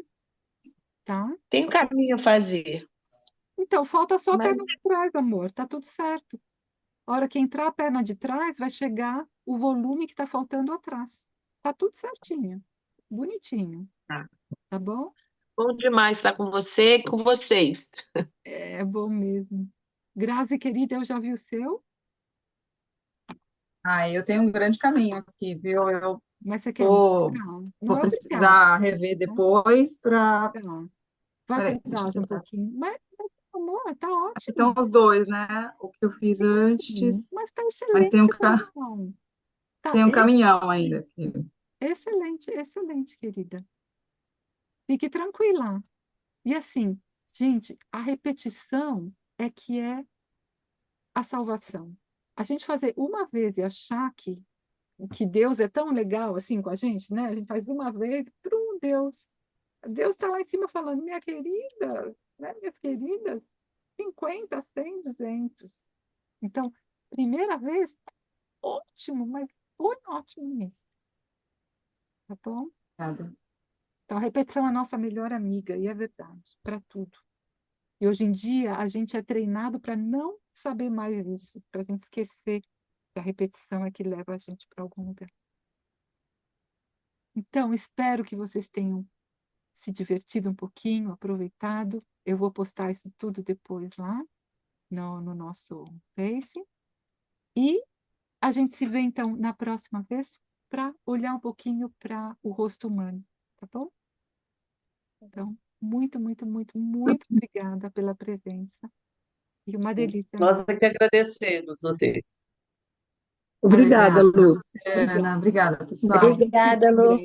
tá. Tem um caminho a fazer, Então, falta só a mas perna de trás, amor. Tá tudo certo. A hora que entrar a perna de trás, vai chegar o volume que está faltando atrás. Tá tudo certinho. Bonitinho. tá Tá bom? bom demais estar com você e com vocês. É bom mesmo. Grazi, querida, eu já vi o seu, Ah, eu tenho um grande caminho aqui, viu? Eu mas você quer vou, mostrar? Não vou é obrigado, precisar rever né? depois para. Tá. Vai Peraí, para deixa eu trás um tentar. pouquinho. Mas, amor, tá Então, ótimo. os dois, né? O que eu fiz antes, Mas tá mas excelente, coração. Tá tem um caminhão ainda aqui. excelente, excelente, querida. Fique tranquila. E assim, gente, a repetição é que é a salvação. A gente fazer uma vez e achar que Deus é tão legal assim com a gente, né? A gente faz uma vez, prum, Deus está lá em cima falando, minha querida, né, minhas queridas, 50, 100, 200. Então, primeira vez, ótimo, mas foi ótimo mesmo, tá bom? Obrigada. Então, a repetição é a nossa melhor amiga, e é verdade, para tudo. E hoje em dia, a gente é treinado para não saber mais isso, para a gente esquecer que a repetição é que leva a gente para algum lugar. Então, espero que vocês tenham se divertido um pouquinho, aproveitado. Eu vou postar isso tudo depois lá no nosso Face. E a gente se vê, então, na próxima vez para olhar um pouquinho para o rosto humano, tá bom? Então, muito, muito, muito, muito obrigada pela presença. E uma delícia Nós mesmo. é que agradecemos, Odê. Obrigada, Lu. Ana, obrigada, pessoal. Obrigada, Lu.